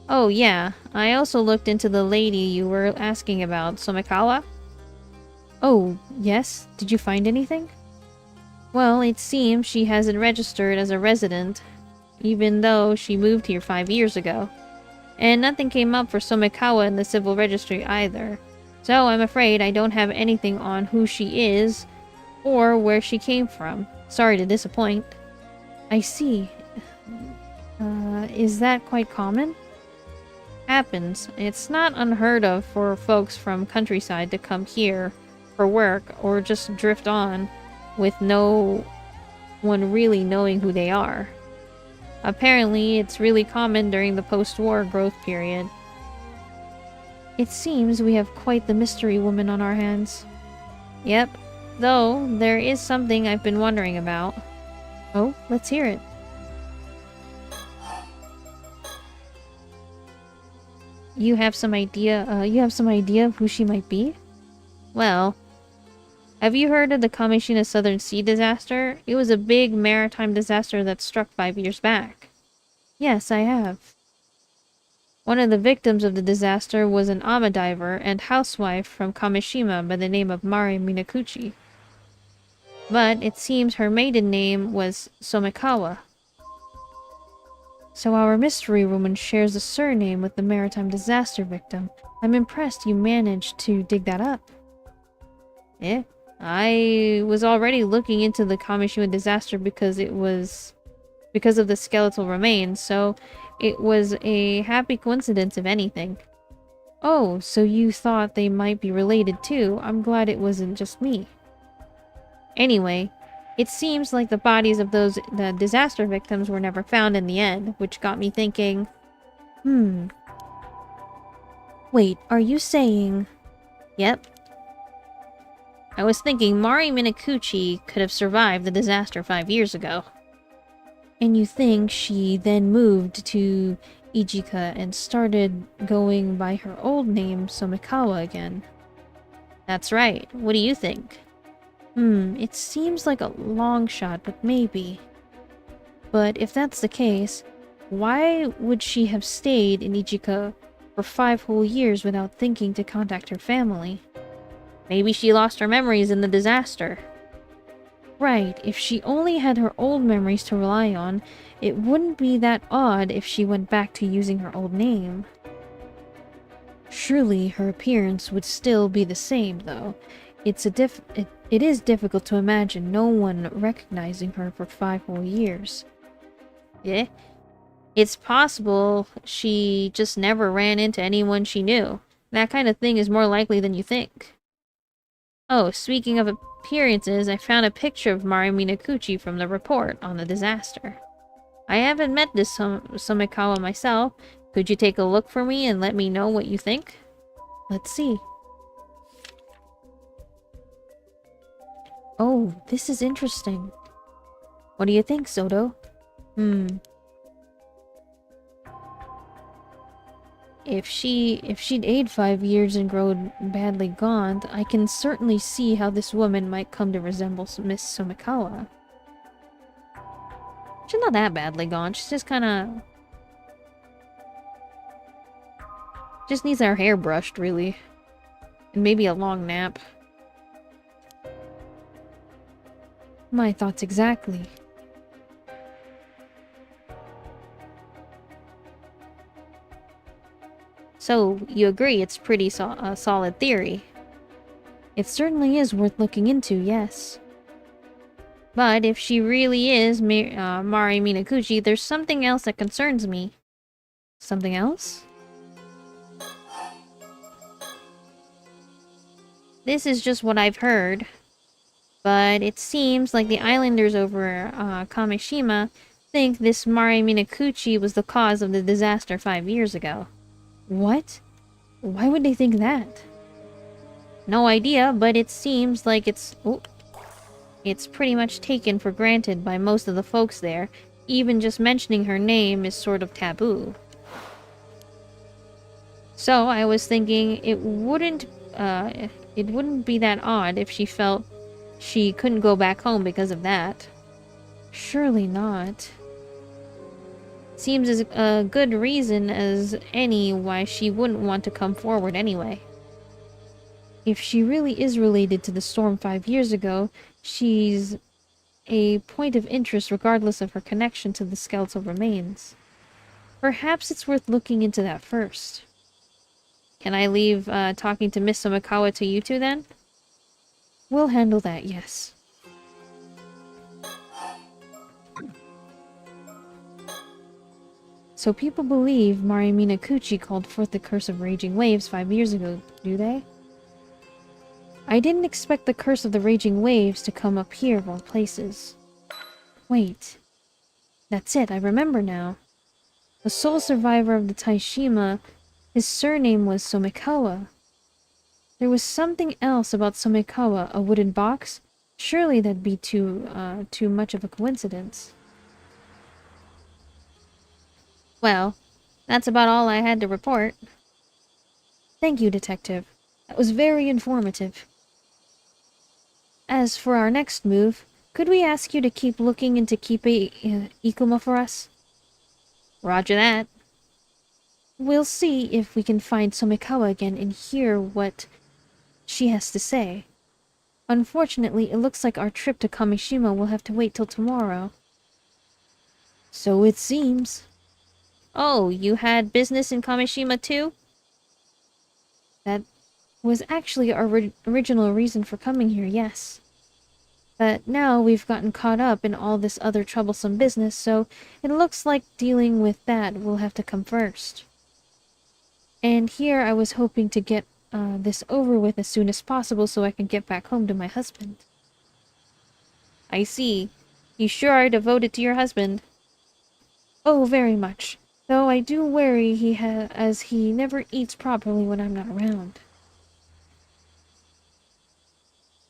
Oh yeah, I also looked into the lady you were asking about, Somekawa. Oh, yes? Did you find anything? Well, it seems she hasn't registered as a resident, even though she moved here 5 years ago. And nothing came up for Somekawa in the civil registry either. So I'm afraid I don't have anything on who she is, or where she came from. Sorry to disappoint. I see. Is that quite common? Happens. It's not unheard of for folks from countryside to come here for work or just drift on with no one really knowing who they are. Apparently, it's really common during the post-war growth period. It seems we have quite the mystery woman on our hands. Yep, though there is something I've been wondering about. Oh, let's hear it. You have some idea of who she might be? Well, have you heard of the Kamishina Southern Sea disaster? It was a big maritime disaster that struck 5 years back. Yes, I have. One of the victims of the disaster was an ama diver and housewife from Kamishima by the name of Mari Minakuchi. But it seems her maiden name was Somekawa. So our mystery woman shares a surname with the maritime disaster victim. I'm impressed you managed to dig that up. Eh? I was already looking into the Kamishima disaster because of the skeletal remains, so it was a happy coincidence if anything. Oh, so you thought they might be related too. I'm glad it wasn't just me. Anyway, it seems like the bodies of the disaster victims were never found in the end, which got me thinking, Wait, are you saying... Yep. I was thinking Mari Minakuchi could have survived the disaster 5 years ago. And you think she then moved to Ijika and started going by her old name, Somekawa, again? That's right. What do you think? It seems like a long shot, but maybe. But if that's the case, why would she have stayed in Ijika for 5 whole years without thinking to contact her family? Maybe she lost her memories in the disaster. Right, if she only had her old memories to rely on, it wouldn't be that odd if she went back to using her old name. Surely her appearance would still be the same, though. It is difficult to imagine no one recognizing her for 5 whole years. Yeah? It's possible she just never ran into anyone she knew. That kind of thing is more likely than you think. Oh, speaking of appearances, I found a picture of Mari Minakuchi from the report on the disaster. I haven't met this Somikawa myself. Could you take a look for me and let me know what you think? Let's see. Oh, this is interesting. What do you think, Soto? If she'd aged 5 years and grown badly gaunt, I can certainly see how this woman might come to resemble Miss Somikawa. She's not that badly gaunt, she's just kinda... just needs her hair brushed, really. And maybe a long nap. My thoughts exactly. So, you agree it's pretty solid theory? It certainly is worth looking into, yes. But if she really is Mari Minakuchi, there's something else that concerns me. Something else? This is just what I've heard. But it seems like the islanders over Kamishima think this Mari Minakuchi was the cause of the disaster 5 years ago. What? Why would they think that? No idea, but it seems like it's pretty much taken for granted by most of the folks there. Even just mentioning her name is sort of taboo. So I was thinking it wouldn't be that odd if she felt she couldn't go back home because of that. Surely not. Seems as a good reason as any why she wouldn't want to come forward anyway. If she really is related to the storm 5 years ago, she's a point of interest regardless of her connection to the skeletal remains. Perhaps it's worth looking into that first. Can I leave talking to Miss Somikawa to you two then? We'll handle that, yes. So people believe Mari Minakuchi called forth the curse of raging waves 5 years ago, do they? I didn't expect the curse of the raging waves to come up here of all places. Wait. That's it, I remember now. The sole survivor of the Taishima, his surname was Somikawa. There was something else about Somikawa, a wooden box? Surely that'd be too much of a coincidence. Well, that's about all I had to report. Thank you, Detective. That was very informative. As for our next move, could we ask you to keep looking into Kipe Ikuma for us? Roger that. We'll see if we can find Somikawa again and hear what she has to say. Unfortunately, it looks like our trip to Kamishima will have to wait till tomorrow. So it seems. Oh, you had business in Kamishima too? That was actually our original reason for coming here, yes. But now we've gotten caught up in all this other troublesome business, so it looks like dealing with that will have to come first. And here I was hoping to get this over with as soon as possible so I can get back home to my husband. I see. You sure are devoted to your husband. Oh, very much. Though I do worry as he never eats properly when I'm not around.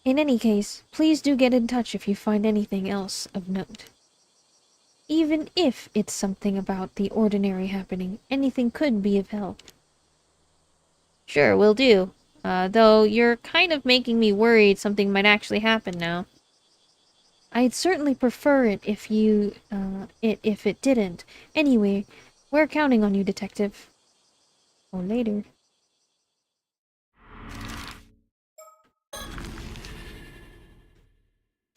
In any case, please do get in touch if you find anything else of note. Even if it's something about the ordinary happening, anything could be of help. Sure, will do. Though you're kind of making me worried something might actually happen now. I'd certainly prefer it if it didn't. Anyway, we're counting on you, Detective. Or later.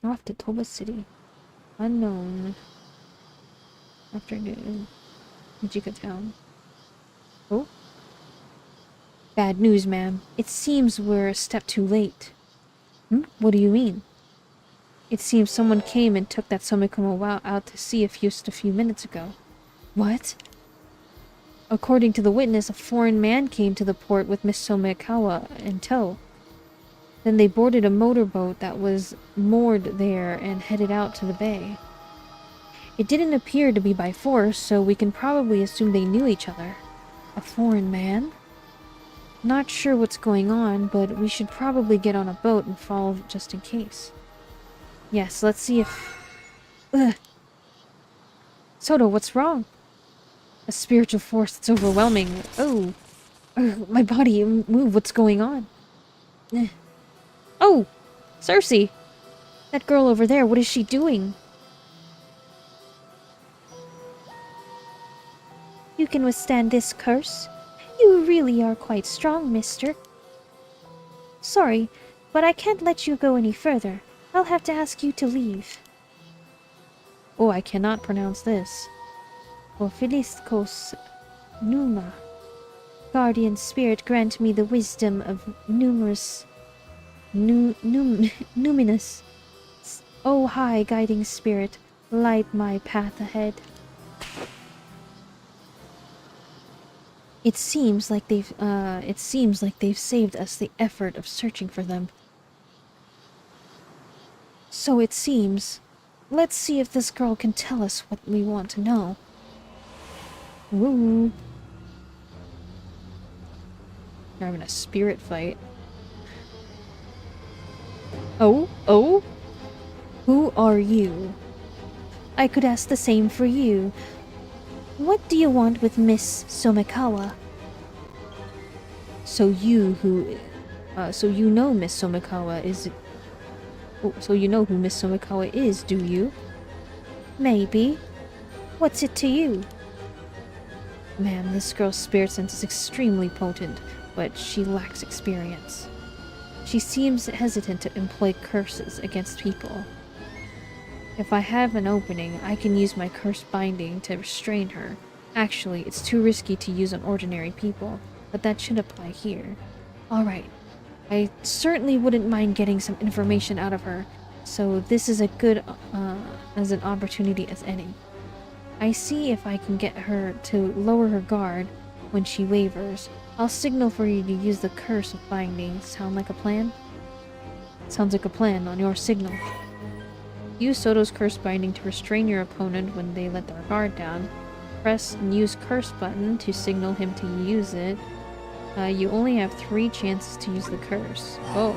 Off to Toba City. Unknown. Afternoon. Mijika Town. Oh? Bad news, ma'am. It seems we're a step too late. What do you mean? It seems someone came and took that Somikawa out to sea just a few minutes ago. What? According to the witness, a foreign man came to the port with Miss Somikawa in tow. Then they boarded a motorboat that was moored there and headed out to the bay. It didn't appear to be by force, so we can probably assume they knew each other. A foreign man? Not sure what's going on, but we should probably get on a boat and follow just in case. Yes, let's see if... Ugh. Soto, what's wrong? A spiritual force that's overwhelming. Oh. My body, move, what's going on? Oh! Cersei! That girl over there, what is she doing? You can withstand this curse. You really are quite strong, mister. Sorry, but I can't let you go any further. I'll have to ask you to leave. Oh, I cannot pronounce this. Ophiliscos Numa. Guardian spirit, grant me the wisdom of numinous. Oh, high guiding spirit, light my path ahead. It seems like they've saved us the effort of searching for them. So it seems. Let's see if this girl can tell us what we want to know. Woo! They're having a spirit fight. Oh? Oh? Who are you? I could ask the same for you. What do you want with Miss Somikawa? So you know Miss Somikawa is... Oh, so you know who Miss Somikawa is, do you? Maybe. What's it to you? Man, this girl's spirit sense is extremely potent, but she lacks experience. She seems hesitant to employ curses against people. If I have an opening, I can use my curse binding to restrain her. Actually, it's too risky to use on ordinary people, but that should apply here. Alright. I certainly wouldn't mind getting some information out of her, so this is as an opportunity as any. I see if I can get her to lower her guard when she wavers. I'll signal for you to use the curse of binding. Sound like a plan? Sounds like a plan on your signal. Use Soto's curse binding to restrain your opponent when they let their guard down. Press and use curse button to signal him to use it. You only have 3 chances to use the curse. Oh.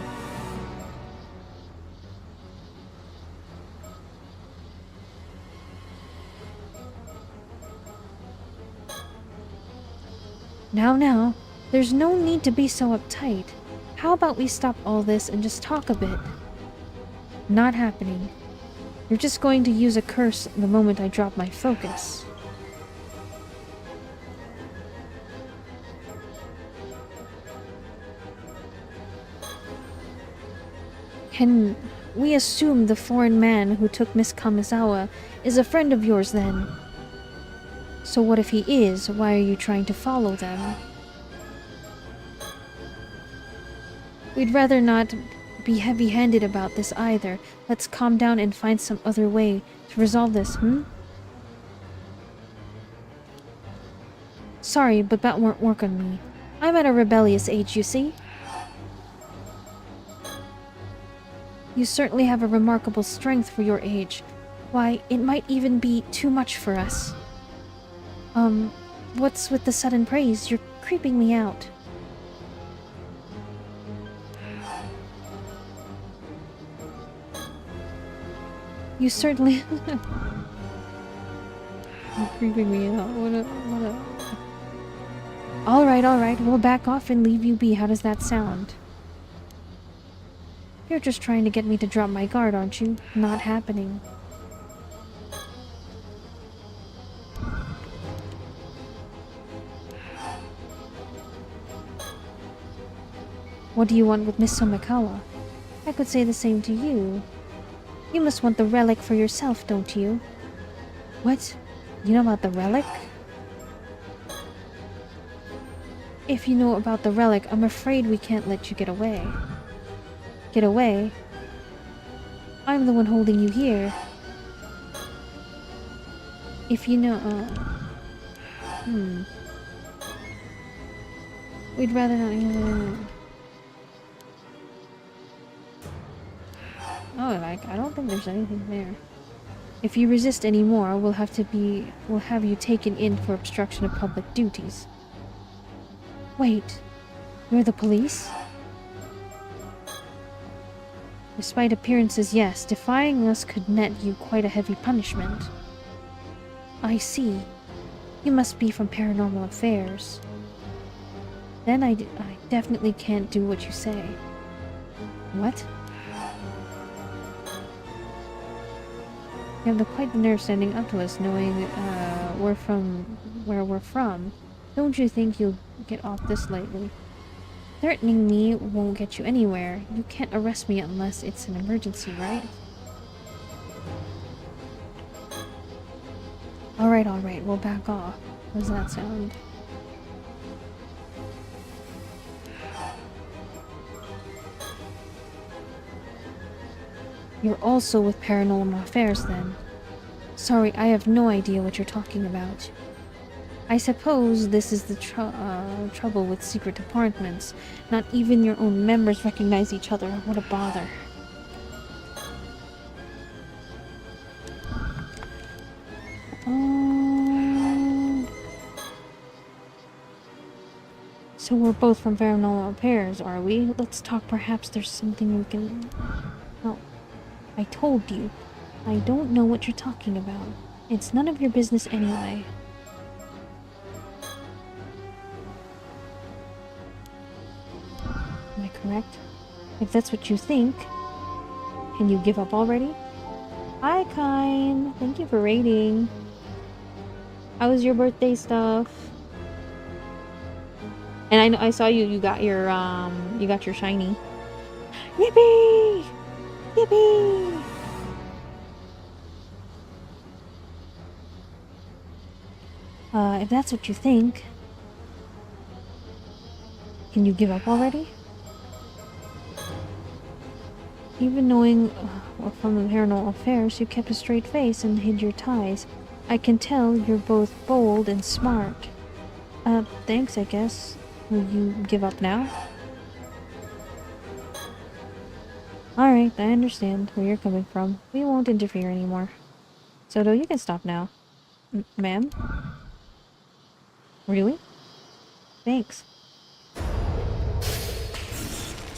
Now, there's no need to be so uptight. How about we stop all this and just talk a bit? Not happening. You're just going to use a curse the moment I drop my focus. Can we assume the foreign man who took Miss Kamizawa is a friend of yours then? So what if he is? Why are you trying to follow them? We'd rather not be heavy-handed about this either. Let's calm down and find some other way to resolve this, Sorry, but that won't work on me. I'm at a rebellious age, you see? You certainly have a remarkable strength for your age. Why, it might even be too much for us. What's with the sudden praise? You're creeping me out. You certainly... You're creeping me out. Alright, we'll back off and leave you be. How does that sound? You're just trying to get me to drop my guard, aren't you? Not happening. What do you want with Miss Somikawa? I could say the same to you. You must want the relic for yourself, don't you? What? You know about the relic? If you know about the relic, I'm afraid we can't let you get away. Get away? I'm the one holding you here. If you know, We'd rather not. Oh, like, I don't think there's anything there. If you resist anymore, we'll have you taken in for obstruction of public duties. Wait, you're the police? Despite appearances, yes, defying us could net you quite a heavy punishment. I see. You must be from Paranormal Affairs. Then I definitely can't do what you say. What? You have quite the nerve standing up to us, knowing where we're from. Don't you think you'll get off this lightly? Threatening me won't get you anywhere. You can't arrest me unless it's an emergency, right? Alright, we'll back off. How does that sound? You're also with Paranormal Affairs, then? Sorry, I have no idea what you're talking about. I suppose this is the trouble with secret departments. Not even your own members recognize each other. What a bother. So we're both from Paranormal Affairs, are we? Let's talk. Perhaps there's something we can... Oh, I told you. I don't know what you're talking about. It's none of your business anyway. Am I correct? If that's what you think, can you give up already? Hi, Kine. Thank you for raiding. How was your birthday stuff? And I saw you got your shiny. Yippee! Yippee! If that's what you think, can you give up already? Even knowing from the Paranormal Affairs, you kept a straight face and hid your ties. I can tell you're both bold and smart. Thanks, I guess. Will you give up now? Alright, I understand where you're coming from. We won't interfere anymore. Soto, you can stop now. Ma'am? Really? Thanks.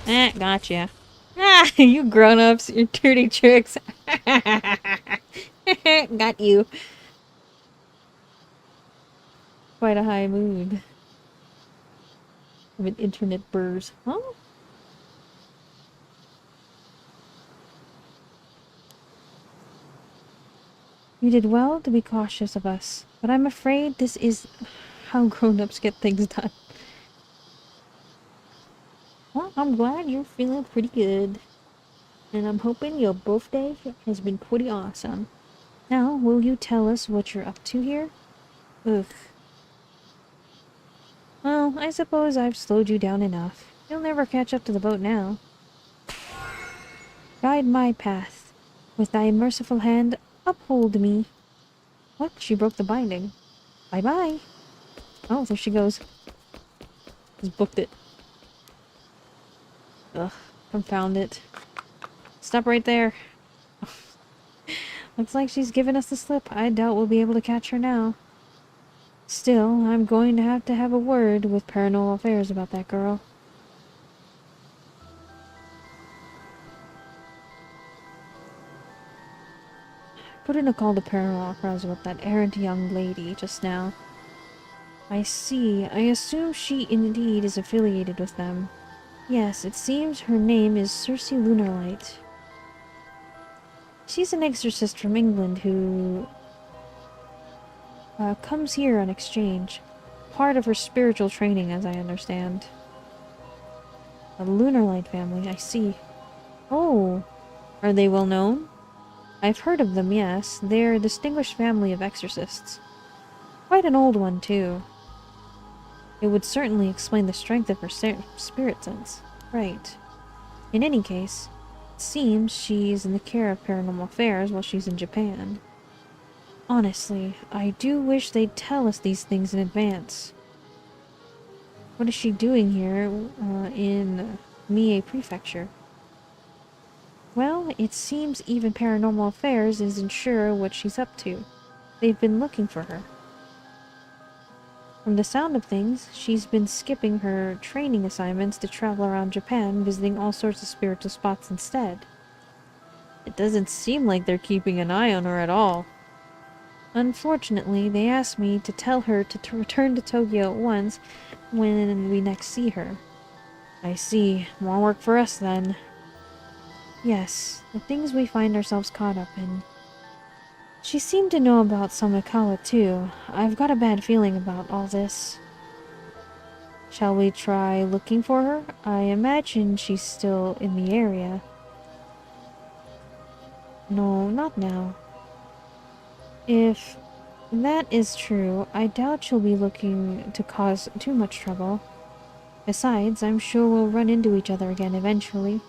Gotcha. Ah, you grown-ups, your dirty tricks. Got you. Quite a high mood. Of an internet burst. Huh? You did well to be cautious of us, but I'm afraid this is how grown-ups get things done. Well, I'm glad you're feeling pretty good. And I'm hoping your birthday has been pretty awesome. Now, will you tell us what you're up to here? Ugh. Well, I suppose I've slowed you down enough. You'll never catch up to the boat now. Guide my path. With thy merciful hand, uphold me. What? She broke the binding. Bye-bye. Oh, there she goes. Just booked it. Ugh, confound it. Stop right there. Looks like she's given us the slip. I doubt we'll be able to catch her now. Still, I'm going to have a word with Paranormal Affairs about that girl. Put in a call to Paranormal Affairs about that errant young lady just now. I see. I assume she indeed is affiliated with them. Yes, it seems her name is Circe Lunarlight. She's an exorcist from England who comes here on exchange. Part of her spiritual training, as I understand. A Lunarlight family, I see. Oh, are they well known? I've heard of them, yes. They're a distinguished family of exorcists. Quite an old one, too. It would certainly explain the strength of her spirit sense. Right. In any case, it seems she's in the care of Paranormal Affairs while she's in Japan. Honestly, I do wish they'd tell us these things in advance. What is she doing here in Mie Prefecture? Well, it seems even Paranormal Affairs isn't sure what she's up to. They've been looking for her. From the sound of things, she's been skipping her training assignments to travel around Japan, visiting all sorts of spiritual spots instead. It doesn't seem like they're keeping an eye on her at all. Unfortunately, they asked me to tell her to return to Tokyo at once when we next see her. I see. More work for us then. Yes, the things we find ourselves caught up in. She seemed to know about Samikawa too. I've got a bad feeling about all this. Shall we try looking for her? I imagine she's still in the area. No, not now. If that is true, I doubt she'll be looking to cause too much trouble. Besides, I'm sure we'll run into each other again eventually.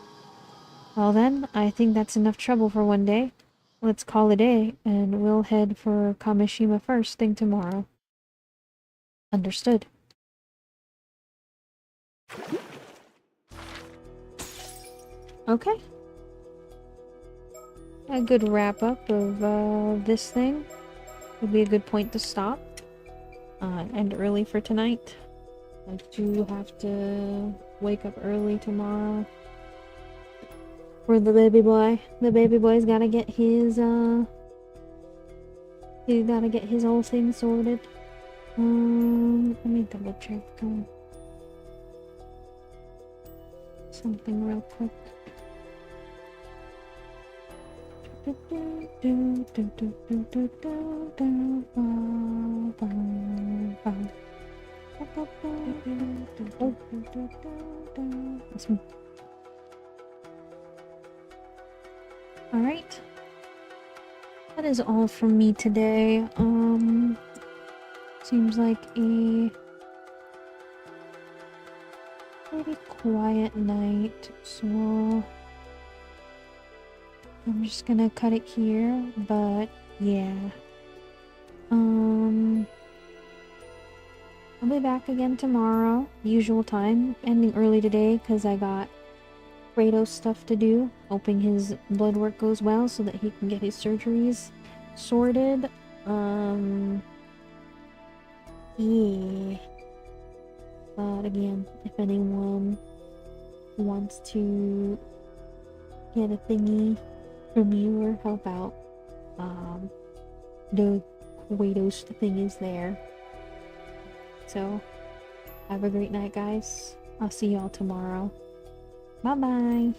Well then, I think that's enough trouble for one day. Let's call it a day, and we'll head for Kamishima first thing tomorrow. Understood. Okay. A good wrap-up of this thing. Would be a good point to stop. End early for tonight. I do have to wake up early tomorrow. For the baby boy. The baby boy's gotta get his, he gotta get his whole thing sorted. Let me double check something real quick. Alright. That is all from me today. Seems like a pretty quiet night, so I'm just gonna cut it here, but yeah. I'll be back again tomorrow, usual time, ending early today because I got Kratos stuff to do, hoping his blood work goes well so that he can get his surgeries sorted. Yeah. But again, if anyone wants to get a thingy from you or help out, the Kratos thing is there. So, have a great night, guys. I'll see y'all tomorrow. Bye-bye.